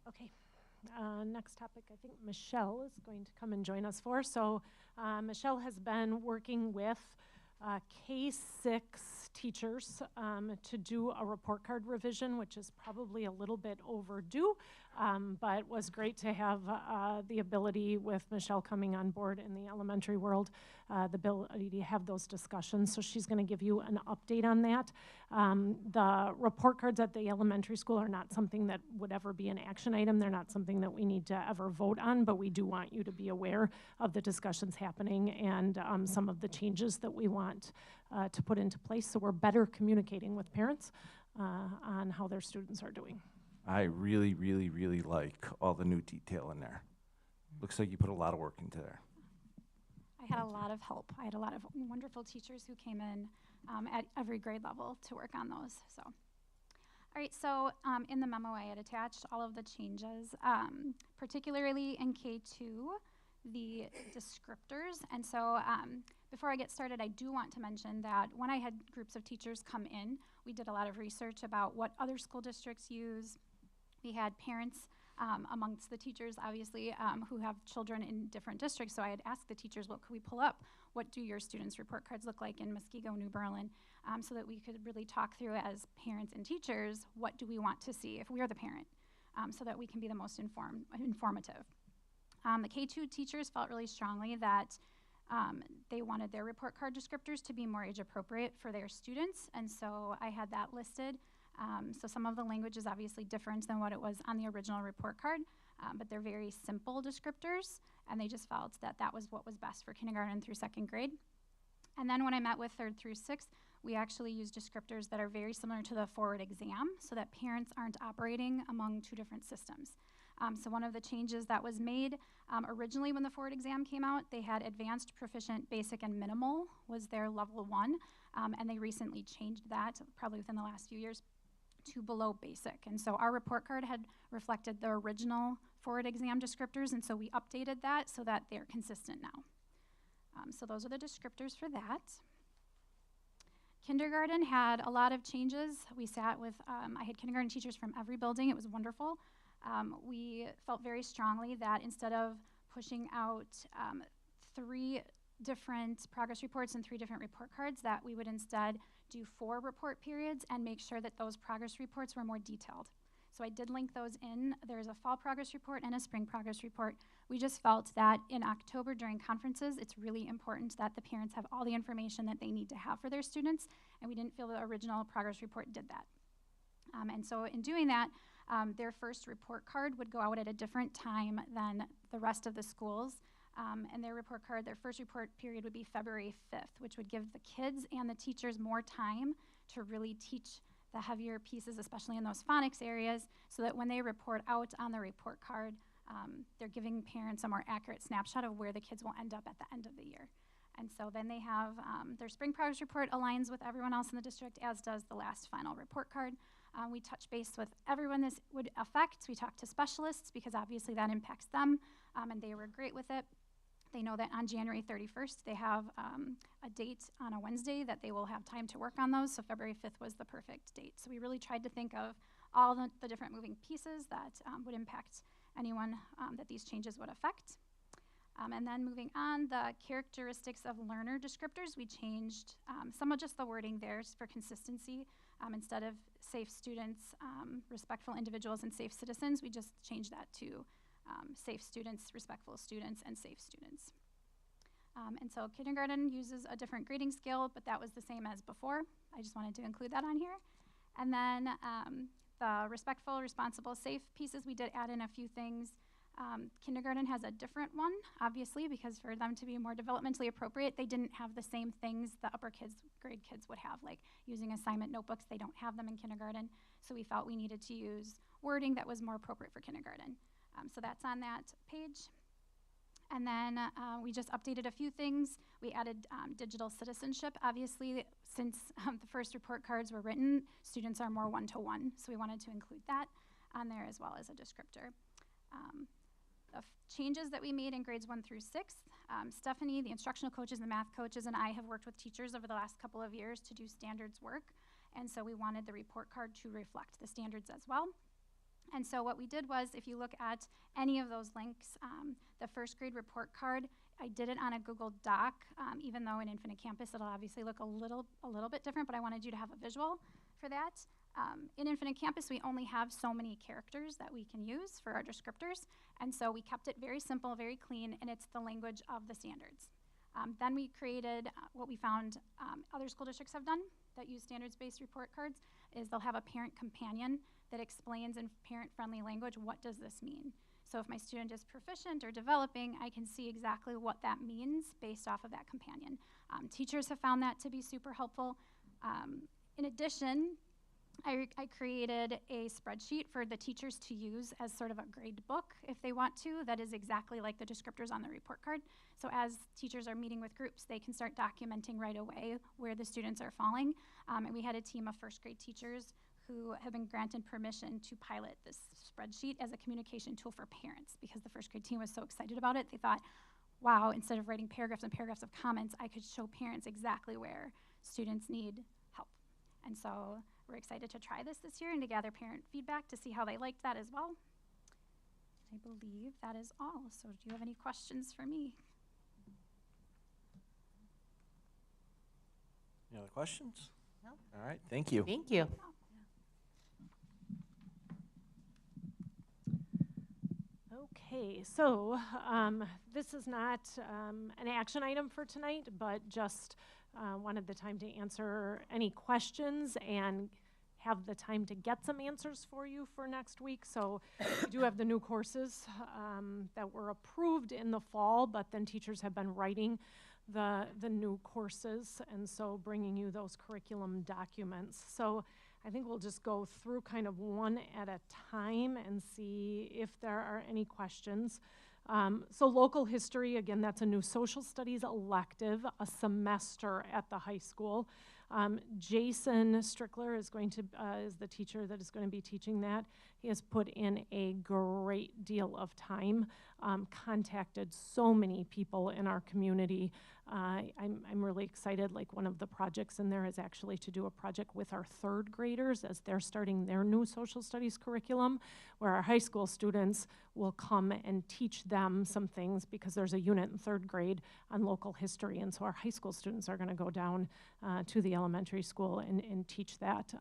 Okay. Next topic, I think Michelle is going to come and join us for. So Michelle has been working with K-6 teachers to do a report card revision, which is probably a little bit overdue, but was great to have the ability with Michelle coming on board in the elementary world, the ability to have those discussions. So she's going to give you an update on that. The report cards at the elementary school are not something that would ever be an action item. They're not something that we need to ever vote on, but we do want you to be aware of the discussions happening and some of the changes that we want to put into place so we're better communicating with parents on how their students are doing. I really, really, really like all the new detail in there. Looks like you put a lot of work into there. I had a lot of help. I had a lot of wonderful teachers who came in at every grade level to work on those. So, all right, so in the memo I had attached all of the changes, particularly in K2, the descriptors. And so before I get started, I do want to mention that when I had groups of teachers come in, we did a lot of research about what other school districts use. We had parents amongst the teachers, obviously, who have children in different districts. So I had asked the teachers, what could we pull up? What do your students' report cards look like in Muskego, New Berlin? So that we could really talk through as parents and teachers, what do we want to see if we are the parent, so that we can be the most informative. The K2 teachers felt really strongly that they wanted their report card descriptors to be more age appropriate for their students, and so I had that listed. So some of the language is obviously different than what it was on the original report card, but they're very simple descriptors, and they just felt that that was what was best for kindergarten through second grade. And then when I met with 3rd through 6th, we actually use descriptors that are very similar to the forward exam so that parents aren't operating among 2 different systems. So one of the changes that was made originally when the Forward exam came out, they had advanced, proficient, basic, and minimal was their level 1. And they recently changed that, probably within the last few years, to below basic. And so our report card had reflected the original Forward exam descriptors, and so we updated that so that they're consistent now. So those are the descriptors for that. Kindergarten had a lot of changes. We sat with, I had kindergarten teachers from every building. It was wonderful. We felt very strongly that instead of pushing out 3 different progress reports and 3 different report cards, that we would instead do 4 report periods and make sure that those progress reports were more detailed. So I did link those in. There's a fall progress report and a spring progress report. We just felt that in October during conferences, it's really important that the parents have all the information that they need to have for their students, and we didn't feel the original progress report did that. And so in doing that, their first report card would go out at a different time than the rest of the schools. And their report card, their first report period would be February 5th, which would give the kids and the teachers more time to really teach the heavier pieces, especially in those phonics areas, so that when they report out on the report card, they're giving parents a more accurate snapshot of where the kids will end up at the end of the year. And so then they have their spring progress report aligns with everyone else in the district, as does the last final report card. We touch base with everyone this would affect. We talk to specialists because obviously that impacts them, and they were great with it. They know that on January 31st, they have a date on a Wednesday that they will have time to work on those, so February 5th was the perfect date. So we really tried to think of all the different moving pieces that would impact anyone that these changes would affect. And then moving on, the characteristics of learner descriptors, we changed some of just the wording there for consistency. Instead of safe students, respectful individuals, and safe citizens, we just changed that to safe students, respectful students, and safe students. And so kindergarten uses a different grading scale, but that was the same as before. I just wanted to include that on here. And then the respectful, responsible, safe pieces, we did add in a few things. Kindergarten has a different one, obviously, because for them to be more developmentally appropriate, they didn't have the same things the upper grade kids would have, like using assignment notebooks. They don't have them in kindergarten, so we felt we needed to use wording that was more appropriate for kindergarten. So that's on that page. And then we just updated a few things. We added digital citizenship. Obviously, since the first report cards were written, students are more one-to-one, so we wanted to include that on there as well as a descriptor. The changes that we made in grades 1 through 6, Stephanie, the instructional coaches, the math coaches, and I have worked with teachers over the last couple of years to do standards work, and so we wanted the report card to reflect the standards as well. And so what we did was, if you look at any of those links, the first grade report card, I did it on a Google Doc, even though in Infinite Campus it'll obviously look a little bit different, but I wanted you to have a visual for that. In Infinite Campus, we only have so many characters that we can use for our descriptors, and so we kept it very simple, very clean, and it's the language of the standards. Then we created what we found other school districts have done that use standards-based report cards, is they'll have a parent companion that explains in parent-friendly language, what does this mean? So if my student is proficient or developing, I can see exactly what that means based off of that companion. Teachers have found that to be super helpful. In addition, I created a spreadsheet for the teachers to use as sort of a grade book if they want to, that is exactly like the descriptors on the report card. So as teachers are meeting with groups, they can start documenting right away where the students are falling. And we had a team of first grade teachers who have been granted permission to pilot this spreadsheet as a communication tool for parents, because the first grade team was so excited about it. They thought, wow, instead of writing paragraphs and paragraphs of comments, I could show parents exactly where students need help. And so we're excited to try this year and to gather parent feedback to see how they liked that as well. I believe that is all. So do you have any questions for me? Any other questions? No. All right, thank you. Thank you. Okay, so this is not an action item for tonight, but just wanted the time to answer any questions and have the time to get some answers for you for next week. So we do have the new courses that were approved in the fall, but then teachers have been writing the new courses, and so bringing you those curriculum documents. So I think we'll just go through kind of one at a time and see if there are any questions. So local history, again, that's a new social studies elective, a semester at the high school. Jason Strickler is is the teacher that is going to be teaching that. He has put in a great deal of time, contacted so many people in our community. I'm really excited. Like, one of the projects in there is actually to do a project with our third graders as they're starting their new social studies curriculum, where our high school students will come and teach them some things, because there's a unit in third grade on local history. And so our high school students are going to go down to the elementary school and teach that.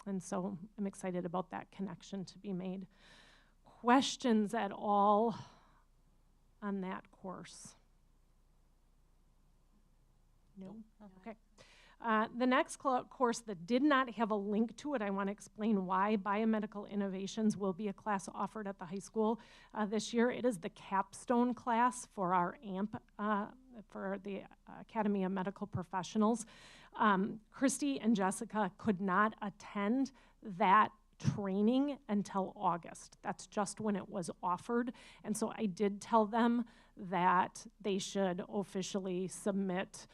And so I'm excited about that connection to be made. Questions at all on that course? No? Okay. The next course that did not have a link to it, I want to explain why. Biomedical Innovations will be a class offered at the high school this year. It is the capstone class for our AMP, for the Academy of Medical Professionals. Christy and Jessica could not attend that training until August. That's just when it was offered. And so I did tell them that they should officially submit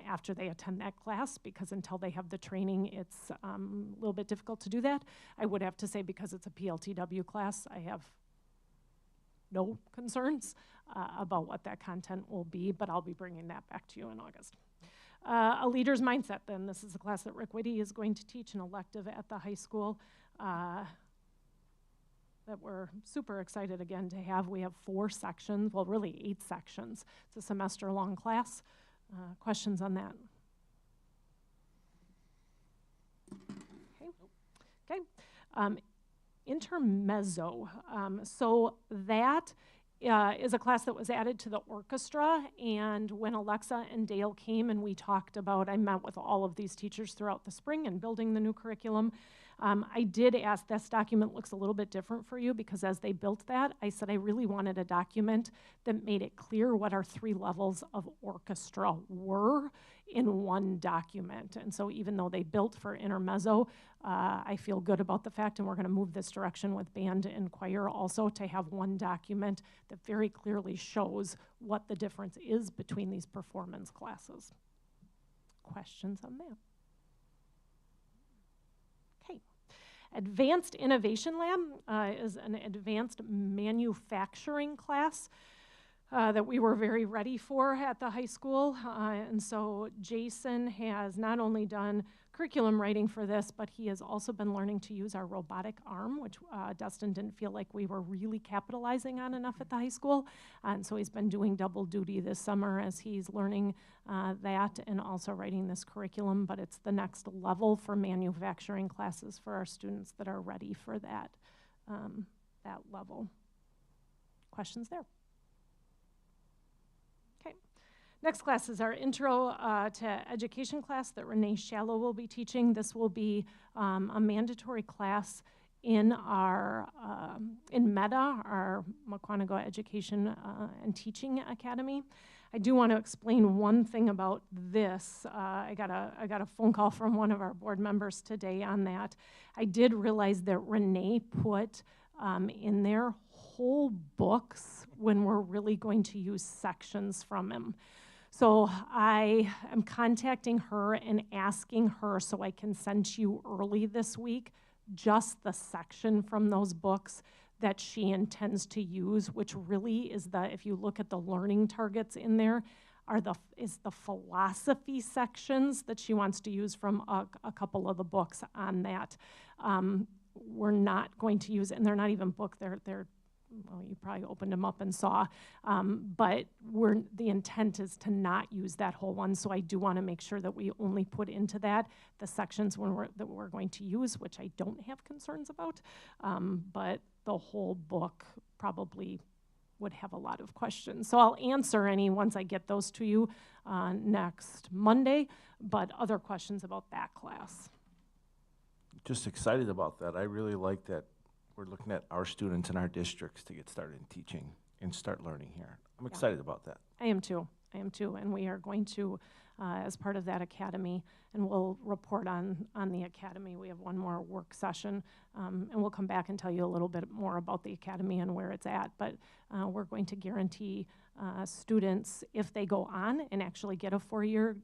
after they attend that class, because until they have the training, it's a little bit difficult to do that. I would have to say, because it's a PLTW class, I have no concerns about what that content will be, but I'll be bringing that back to you in August. A leader's mindset, then. This is a class that Rick Whitty is going to teach, an elective at the high school that we're super excited again to have. We have 4 sections, well, really 8 sections. It's a semester-long class. Questions on that? Okay. Intermezzo. So that is a class that was added to the orchestra, and when Alexa and Dale came and we talked about, I met with all of these teachers throughout the spring and building the new curriculum. I did ask, this document looks a little bit different for you, because as they built that, I said I really wanted a document that made it clear what our 3 levels of orchestra were in one document. And so even though they built for intermezzo, I feel good about the fact, and we're going to move this direction with band and choir also, to have one document that very clearly shows what the difference is between these performance classes. Questions on that? Advanced Innovation Lab is an advanced manufacturing class that we were very ready for at the high school. And so Jason has not only done curriculum writing for this, but he has also been learning to use our robotic arm, which Dustin didn't feel like we were really capitalizing on enough at the high school. And so he's been doing double duty this summer as he's learning that and also writing this curriculum. But it's the next level for manufacturing classes for our students that are ready for that, that level. Questions there? Next class is our Intro to Education class that Renee Shallow will be teaching. This will be a mandatory class in our in META, our Mukwonago Education and Teaching Academy. I do want to explain one thing about this. I got a phone call from one of our board members today on that. I did realize that Renee put in there whole books when we're really going to use sections from him. So I am contacting her and asking her so I can send to you early this week just the section from those books that she intends to use, which really is if you look at the learning targets in there, is the philosophy sections that she wants to use from a couple of the books on that. We're not going to use, and they're not even book, they're well, you probably opened them up and saw, but the intent is to not use that whole one, so I do want to make sure that we only put into that the sections that we're going to use, which I don't have concerns about, but the whole book probably would have a lot of questions. So I'll answer any once I get those to you next Monday, but other questions about that class? Just excited about that. I really like that we're looking at our students in our districts to get started in teaching and start learning here. I'm excited about that. I am too. I am too, and we are going to, as part of that academy, and we'll report on the academy. We have one more work session, and we'll come back and tell you a little bit more about the academy and where it's at. But we're going to guarantee students, if they go on and actually get a 4-year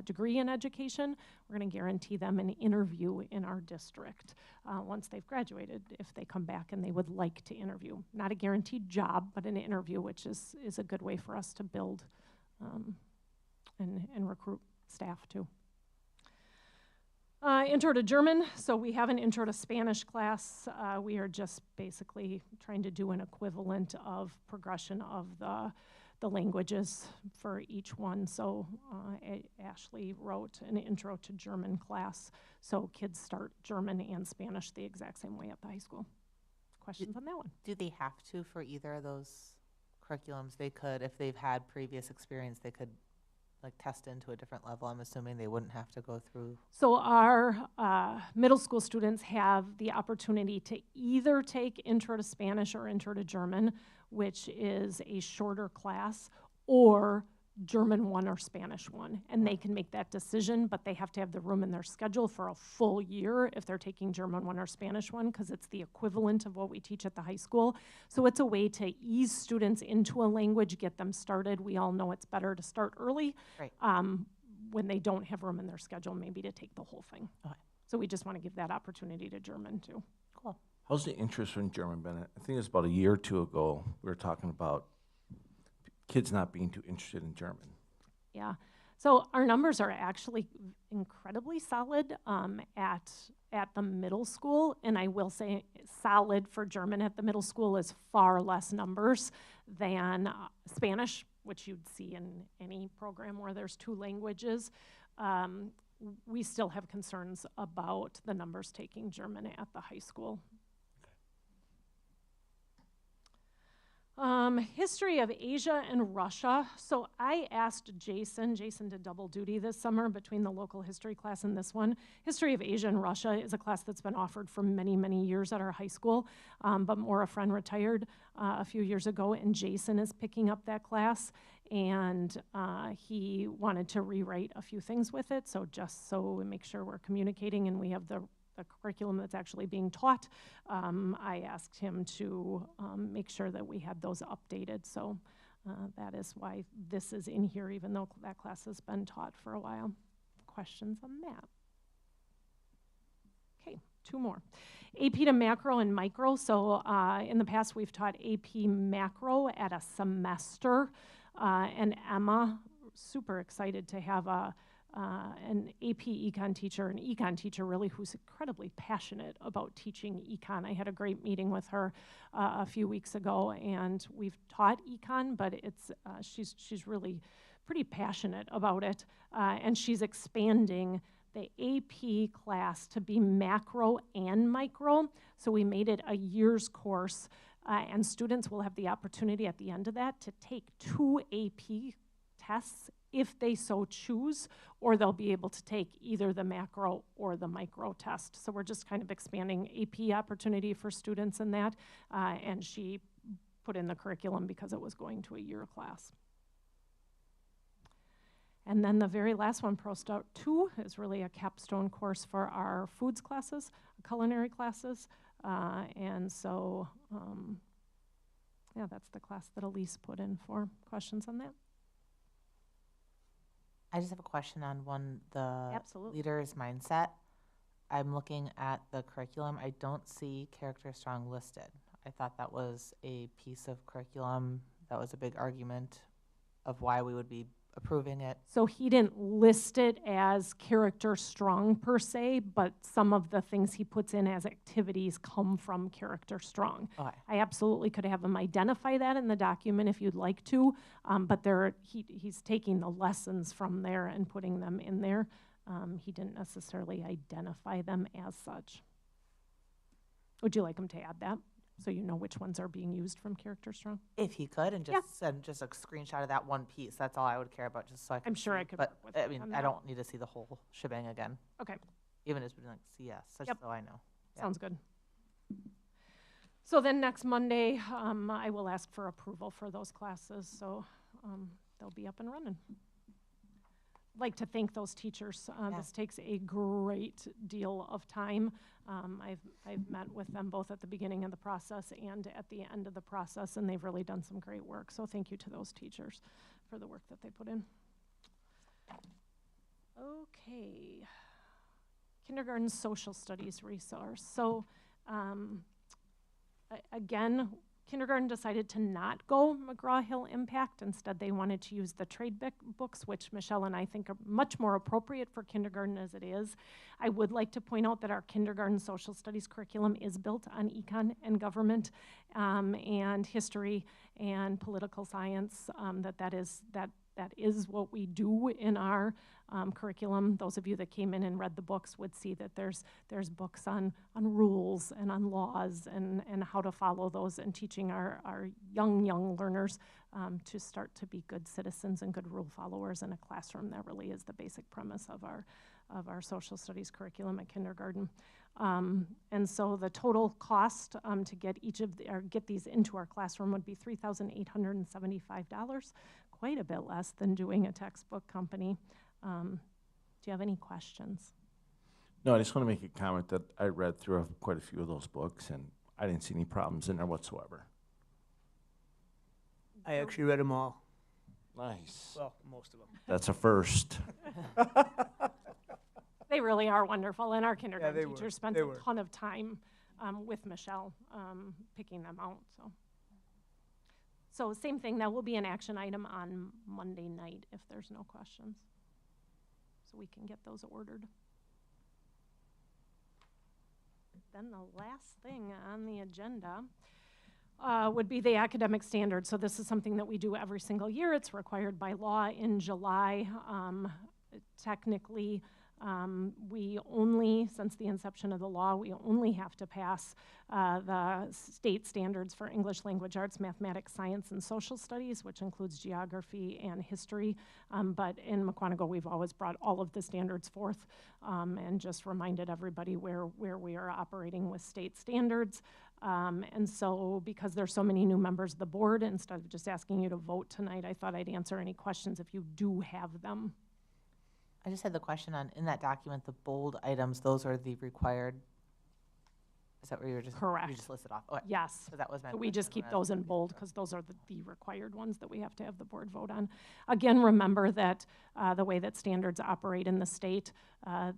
degree in education, we're going to guarantee them an interview in our district once they've graduated, if they come back and they would like to interview. Not a guaranteed job, but an interview, which is a good way for us to build and recruit staff too. Intro to German, so we have an Intro to Spanish class. We are just basically trying to do an equivalent of progression of the languages for each one. So Ashley wrote an Intro to German class, so kids start German and Spanish the exact same way at the high school. Questions on that one? Do they have to for either of those curriculums? They could, if they've had previous experience, they could like test into a different level. I'm assuming they wouldn't have to go through. So our middle school students have the opportunity to either take Intro to Spanish or Intro to German, which is a shorter class, or German 1 or Spanish 1. And they can make that decision, but they have to have the room in their schedule for a full year if they're taking German 1 or Spanish 1, because it's the equivalent of what we teach at the high school. So it's a way to ease students into a language, get them started. We all know it's better to start early, Right. when they don't have room in their schedule, maybe to take the whole thing. Okay. So we just want to give that opportunity to German too. Cool. How's the interest in German been? I think it was about a year or two ago, we were talking about kids not being too interested in German. Yeah. So our numbers are actually incredibly solid at the middle school, and I will say solid for German at the middle school is far less numbers than Spanish, which you'd see in any program where there's 2 languages. We still have concerns about the numbers taking German at the high school. History of Asia and Russia. So I asked Jason did double duty this summer between the local history class and this one. History of Asia and Russia is a class that's been offered for many, many years at our high school, but a friend retired a few years ago, and Jason is picking up that class, and he wanted to rewrite a few things with it, so just so we make sure we're communicating and we have the curriculum that's actually being taught, I asked him to make sure that we had those updated. So that is why this is in here, even though that class has been taught for a while. Questions on that? Okay, 2 more. AP to macro and micro. So in the past, we've taught AP macro at a semester, and Emma, super excited to have an AP econ teacher, an econ teacher really, who's incredibly passionate about teaching econ. I had a great meeting with her a few weeks ago, and we've taught econ, but it's she's really pretty passionate about it, and she's expanding the AP class to be macro and micro. So we made it a year's course, and students will have the opportunity at the end of that to take 2 AP tests if they so choose, or they'll be able to take either the macro or the micro test. So we're just kind of expanding AP opportunity for students in that, and she put in the curriculum because it was going to a year class. And then the very last one, Pro Stout 2, is really a capstone course for our foods classes, culinary classes, and so, yeah, that's the class that Elise put in for. Questions on that? I just have a question on the Absolutely. leader's mindset. I'm looking at the curriculum. I don't see Character Strong listed. I thought that was a piece of curriculum. That was a big argument of why we would be approving it. So he didn't list it as Character Strong per se, but some of the things he puts in as activities come from Character Strong. Okay. I absolutely could have him identify that in the document if you'd like to, but he's taking the lessons from there and putting them in there. He didn't necessarily identify them as such. Would you like him to add that, so you know which ones are being used from Character Strong? If he could, and just send just a screenshot of that one piece, that's all I would care about, just so I can I'm sure see. I could But, work with I him mean, on I that. don't need to see the whole shebang again, Okay. even as like CS, just Yep. so I know. Yeah. Sounds good. So then next Monday, I will ask for approval for those classes. So they'll be up and running. Like to thank those teachers. Yeah. This takes a great deal of time. I've met with them both at the beginning of the process and at the end of the process, and they've really done some great work. So thank you to those teachers for the work that they put in. Okay. Kindergarten social studies resource. So again, kindergarten decided to not go McGraw-Hill Impact. Instead, they wanted to use the trade books, which Michelle and I think are much more appropriate for kindergarten as it is. I would like to point out that our kindergarten social studies curriculum is built on econ and government and history and political science. That is what we do in our curriculum. Those of you that came in and read the books would see that there's books on rules and on laws and how to follow those, and teaching our young learners to start to be good citizens and good rule followers in a classroom. That really is the basic premise of our social studies curriculum at kindergarten. And so the total cost to get get these into our classroom would be $3,875, quite a bit less than doing a textbook company. Do you have any questions? No, I just want to make a comment that I read through quite a few of those books, and I didn't see any problems in there whatsoever. I actually read them all. Nice. Well, most of them. That's a first. They really are wonderful, and our kindergarten they were. teachers spent They a were. ton of time with Michelle picking them out. So same thing, that will be an action item on Monday night if there's no questions. So we can get those ordered. Then the last thing on the agenda would be the academic standards. So this is something that we do every single year. It's required by law in July. Technically, we only, since the inception of the law, we only have to pass the state standards for English language arts, mathematics, science, and social studies, which includes geography and history. But in Mukwonago, we've always brought all of the standards forth and just reminded everybody where we are operating with state standards. And so because there's so many new members of the board, instead of just asking you to vote tonight, I thought I'd answer any questions if you do have them. I just had the question on, in that document, the bold items, those are the required, is that where you were just? Correct. You just listed off? Okay. Yes. So that was my So we just question keep when I was those in looking bold through it. because those are the required ones that we have to have the board vote on. Again, remember that the way that standards operate in the state,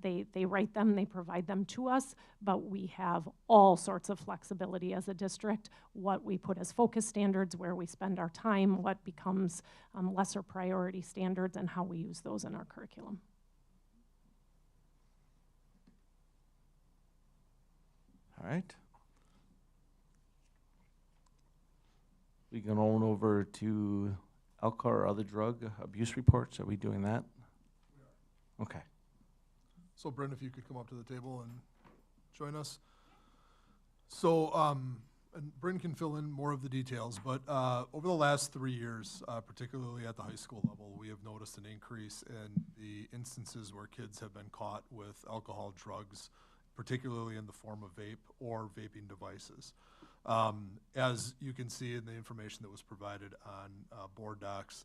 they write them, they provide them to us, but we have all sorts of flexibility as a district, what we put as focus standards, where we spend our time, what becomes lesser priority standards, and how we use those in our curriculum. All right. We can on over to alcohol or other drug abuse reports. Are we doing that? Okay. So Brent, if you could come up to the table and join us. So, and Brent can fill in more of the details, but over the last 3 years, particularly at the high school level, we have noticed an increase in the instances where kids have been caught with alcohol, drugs, particularly in the form of vape or vaping devices. As you can see in the information that was provided on board docs,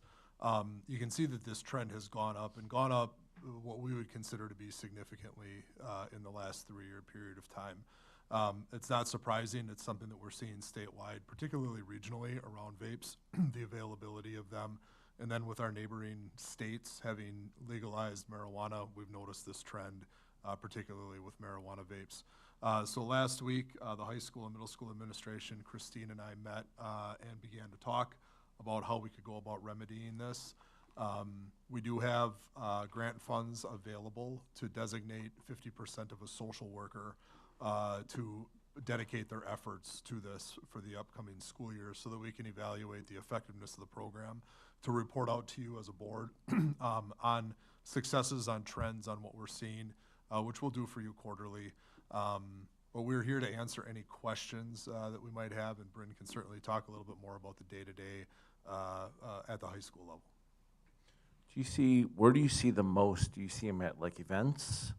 you can see that this trend has gone up what we would consider to be significantly in the last 3-year period of time. It's not surprising. It's something that we're seeing statewide, particularly regionally around vapes, the availability of them. And then with our neighboring states having legalized marijuana, we've noticed this trend, particularly with marijuana vapes. So last week, the high school and middle school administration, Christine and I met and began to talk about how we could go about remedying this. We do have grant funds available to designate 50% of a social worker to dedicate their efforts to this for the upcoming school year so that we can evaluate the effectiveness of the program, to report out to you as a board on successes, on trends, on what we're seeing, which we'll do for you quarterly. But we're here to answer any questions that we might have, and Bryn can certainly talk a little bit more about the day-to-day at the high school level. Where do you see the most? Do you see them at like events?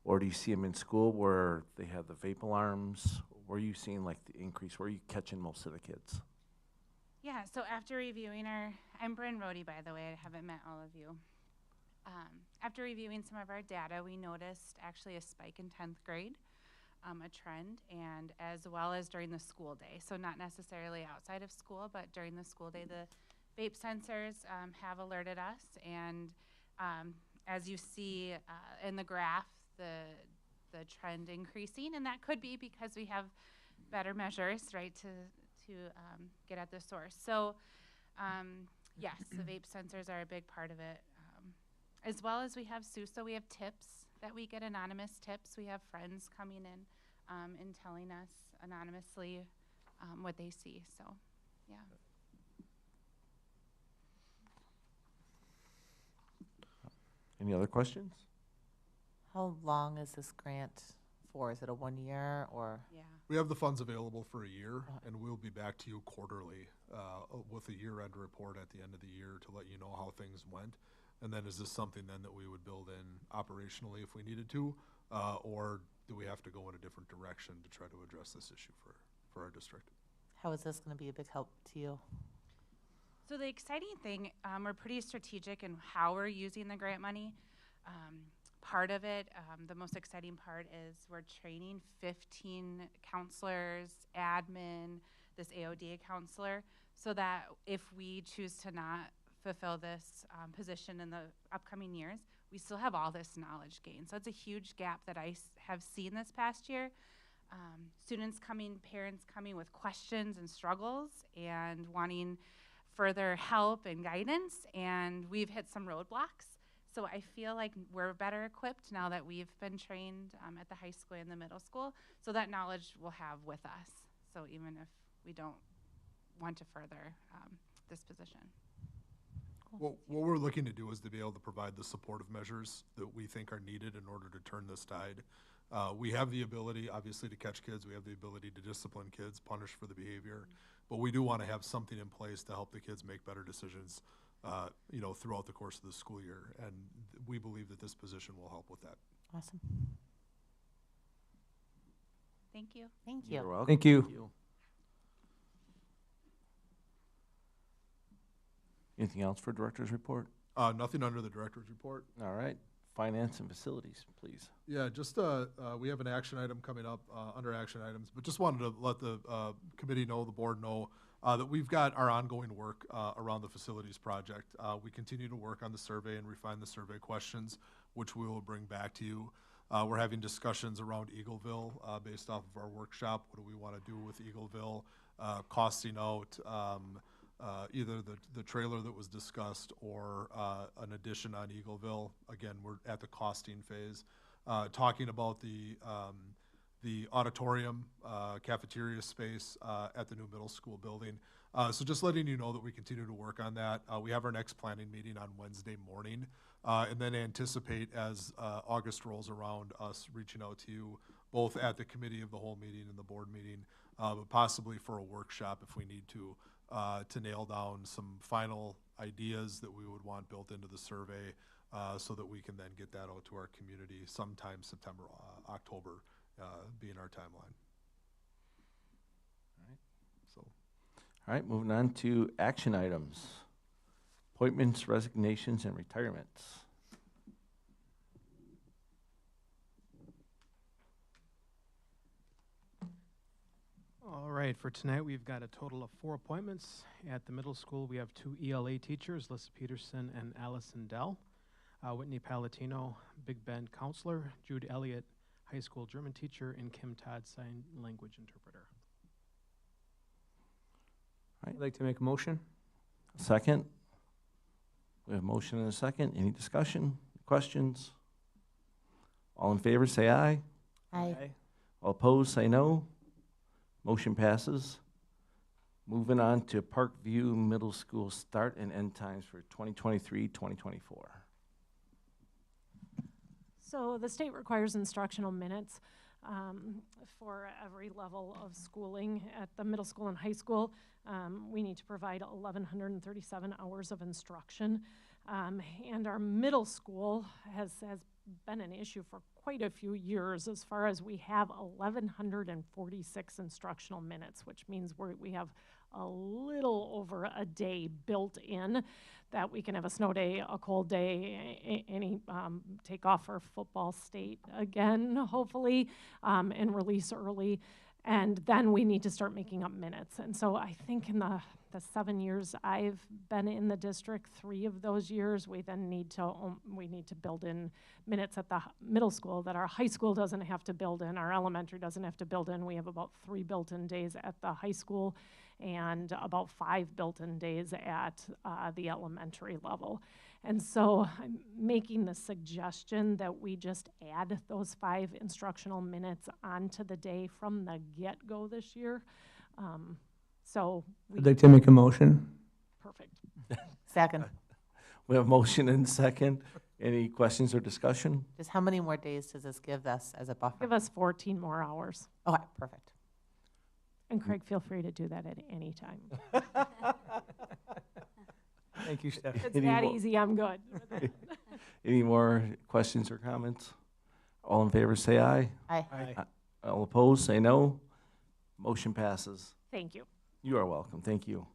Or do you see them in school where they have the vape alarms? Where are you seeing like the increase? Where are you catching most of the kids? Yeah, so after reviewing I'm Bryn Rohde, by the way, I haven't met all of you. After reviewing some of our data, we noticed actually a spike in 10th grade, a trend, and as well as during the school day. So not necessarily outside of school, but during the school day, the vape sensors have alerted us. And as you see in the graph, the trend increasing, and that could be because we have better measures, right, to get at the source. So yes, the vape sensors are a big part of it. As well as we have SUSO, we have tips that we get, anonymous tips. We have friends coming in and telling us anonymously what they see. So, yeah. Any other questions? How long is this grant for? Is it a 1 year or? Yeah. We have the funds available for a year, and we'll be back to you quarterly with a year-end report at the end of the year to let you know how things went. And then is this something then that we would build in operationally if we needed to, or do we have to go in a different direction to try to address this issue for our district? How is this going to be a big help to you? So the exciting thing, we're pretty strategic in how we're using the grant money. Part of it, the most exciting part is we're training 15 counselors, admin, this AODA counselor, so that if we choose to not fulfill this position in the upcoming years, we still have all this knowledge gained. So it's a huge gap that I have seen this past year. Students coming, parents coming with questions and struggles and wanting further help and guidance, and we've hit some roadblocks. So I feel like we're better equipped now that we've been trained at the high school and the middle school, so that knowledge we'll have with us. So even if we don't want to further this position. Well, what we're looking to do is to be able to provide the supportive measures that we think are needed in order to turn this tide. We have the ability, obviously, to catch kids. We have the ability to discipline kids, punish for the behavior. But we do want to have something in place to help the kids make better decisions, throughout the course of the school year. And we believe that this position will help with that. Awesome. Thank you. Thank You're you. welcome. Thank you. Anything else for director's report? Nothing under the director's report. All right. Finance and facilities, please. Yeah, just we have an action item coming up under action items, but just wanted to let the committee know, the board know, that we've got our ongoing work around the facilities project. We continue to work on the survey and refine the survey questions, which we will bring back to you. We're having discussions around Eagleville based off of our workshop. What do we want to do with Eagleville? Costing out either the trailer that was discussed or an addition on Eagleville. Again, we're at the costing phase. Talking about the auditorium, cafeteria space at the new middle school building. So just letting you know that we continue to work on that. We have our next planning meeting on Wednesday morning, and then anticipate as August rolls around us reaching out to you both at the committee of the whole meeting and the board meeting, but possibly for a workshop if we need to nail down some final ideas that we would want built into the survey so that we can then get that out to our community sometime September, October being our timeline. All right. So, All right, moving on to action items. Appointments, resignations, and retirements. All right, for tonight, we've got a total of 4 appointments. At the middle school, we have 2 ELA teachers, Lissa Peterson and Allison Dell. Whitney Palatino, Big Bend counselor, Jude Elliott, high school German teacher, and Kim Todd, sign language interpreter. I'd like to make a motion. Second. We have a motion and a second. Any discussion, questions? All in favor, say aye. Aye. All opposed, say no. Motion passes. Moving on to Parkview Middle School start and end times for 2023-2024. So the state requires instructional minutes for every level of schooling. At the middle school and high school, we need to provide 1,137 hours of instruction. And our middle school has been an issue for quite a few years as far as we have 1,146 instructional minutes, which means we have a little over a day built in, that we can have a snow day, a cold day, any take off for football state again, hopefully, and release early. And then we need to start making up minutes. And so I think in the 7 years I've been in the district, 3 of those years, we then need to build in minutes at the middle school that our high school doesn't have to build in, our elementary doesn't have to build in. We have about 3 built-in days at the high school and about 5 built-in days at the elementary level. And so I'm making the suggestion that we just add those 5 instructional minutes onto the day from the get-go this year. I'd like to make a motion. Perfect. Second. We have motion and second. Any questions or discussion? Just how many more days does this give us as a buffer? Give us 14 more hours. Okay, perfect. And Craig, feel free to do that at any time. Thank you, Steph. If it's Any that more- easy, I'm good. Any more questions or comments? All in favor, say aye. Aye. All opposed, say no. Motion passes. Thank you. You are welcome. Thank you.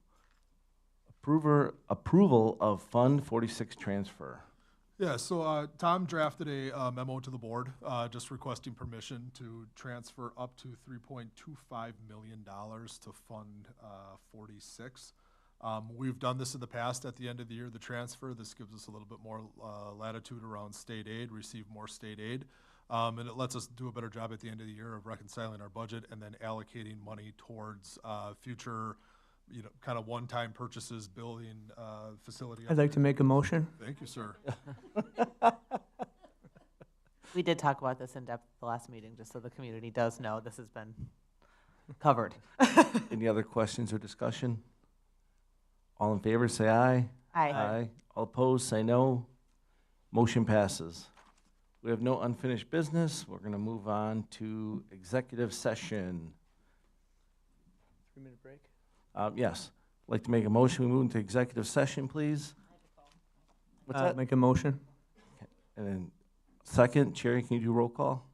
Approval of Fund 46 transfer. Yeah, so Tom drafted a memo to the board, just requesting permission to transfer up to $3.25 million to Fund 46. We've done this in the past at the end of the year, the transfer. This gives us a little bit more latitude around state aid, receive more state aid. And it lets us do a better job at the end of the year of reconciling our budget and then allocating money towards future, kind of one-time purchases, building facility. I'd like to make a motion. Thank you, sir. We did talk about this in depth at the last meeting, just so the community does know this has been covered. Any other questions or discussion? All in favor, say aye. Aye. All opposed, say no. Motion passes. We have no unfinished business. We're going to move on to executive session. 3-minute break. Yes. I'd like to make a motion. We move into executive session, please. What's that? Make a motion. And then second, Cherry, can you do roll call?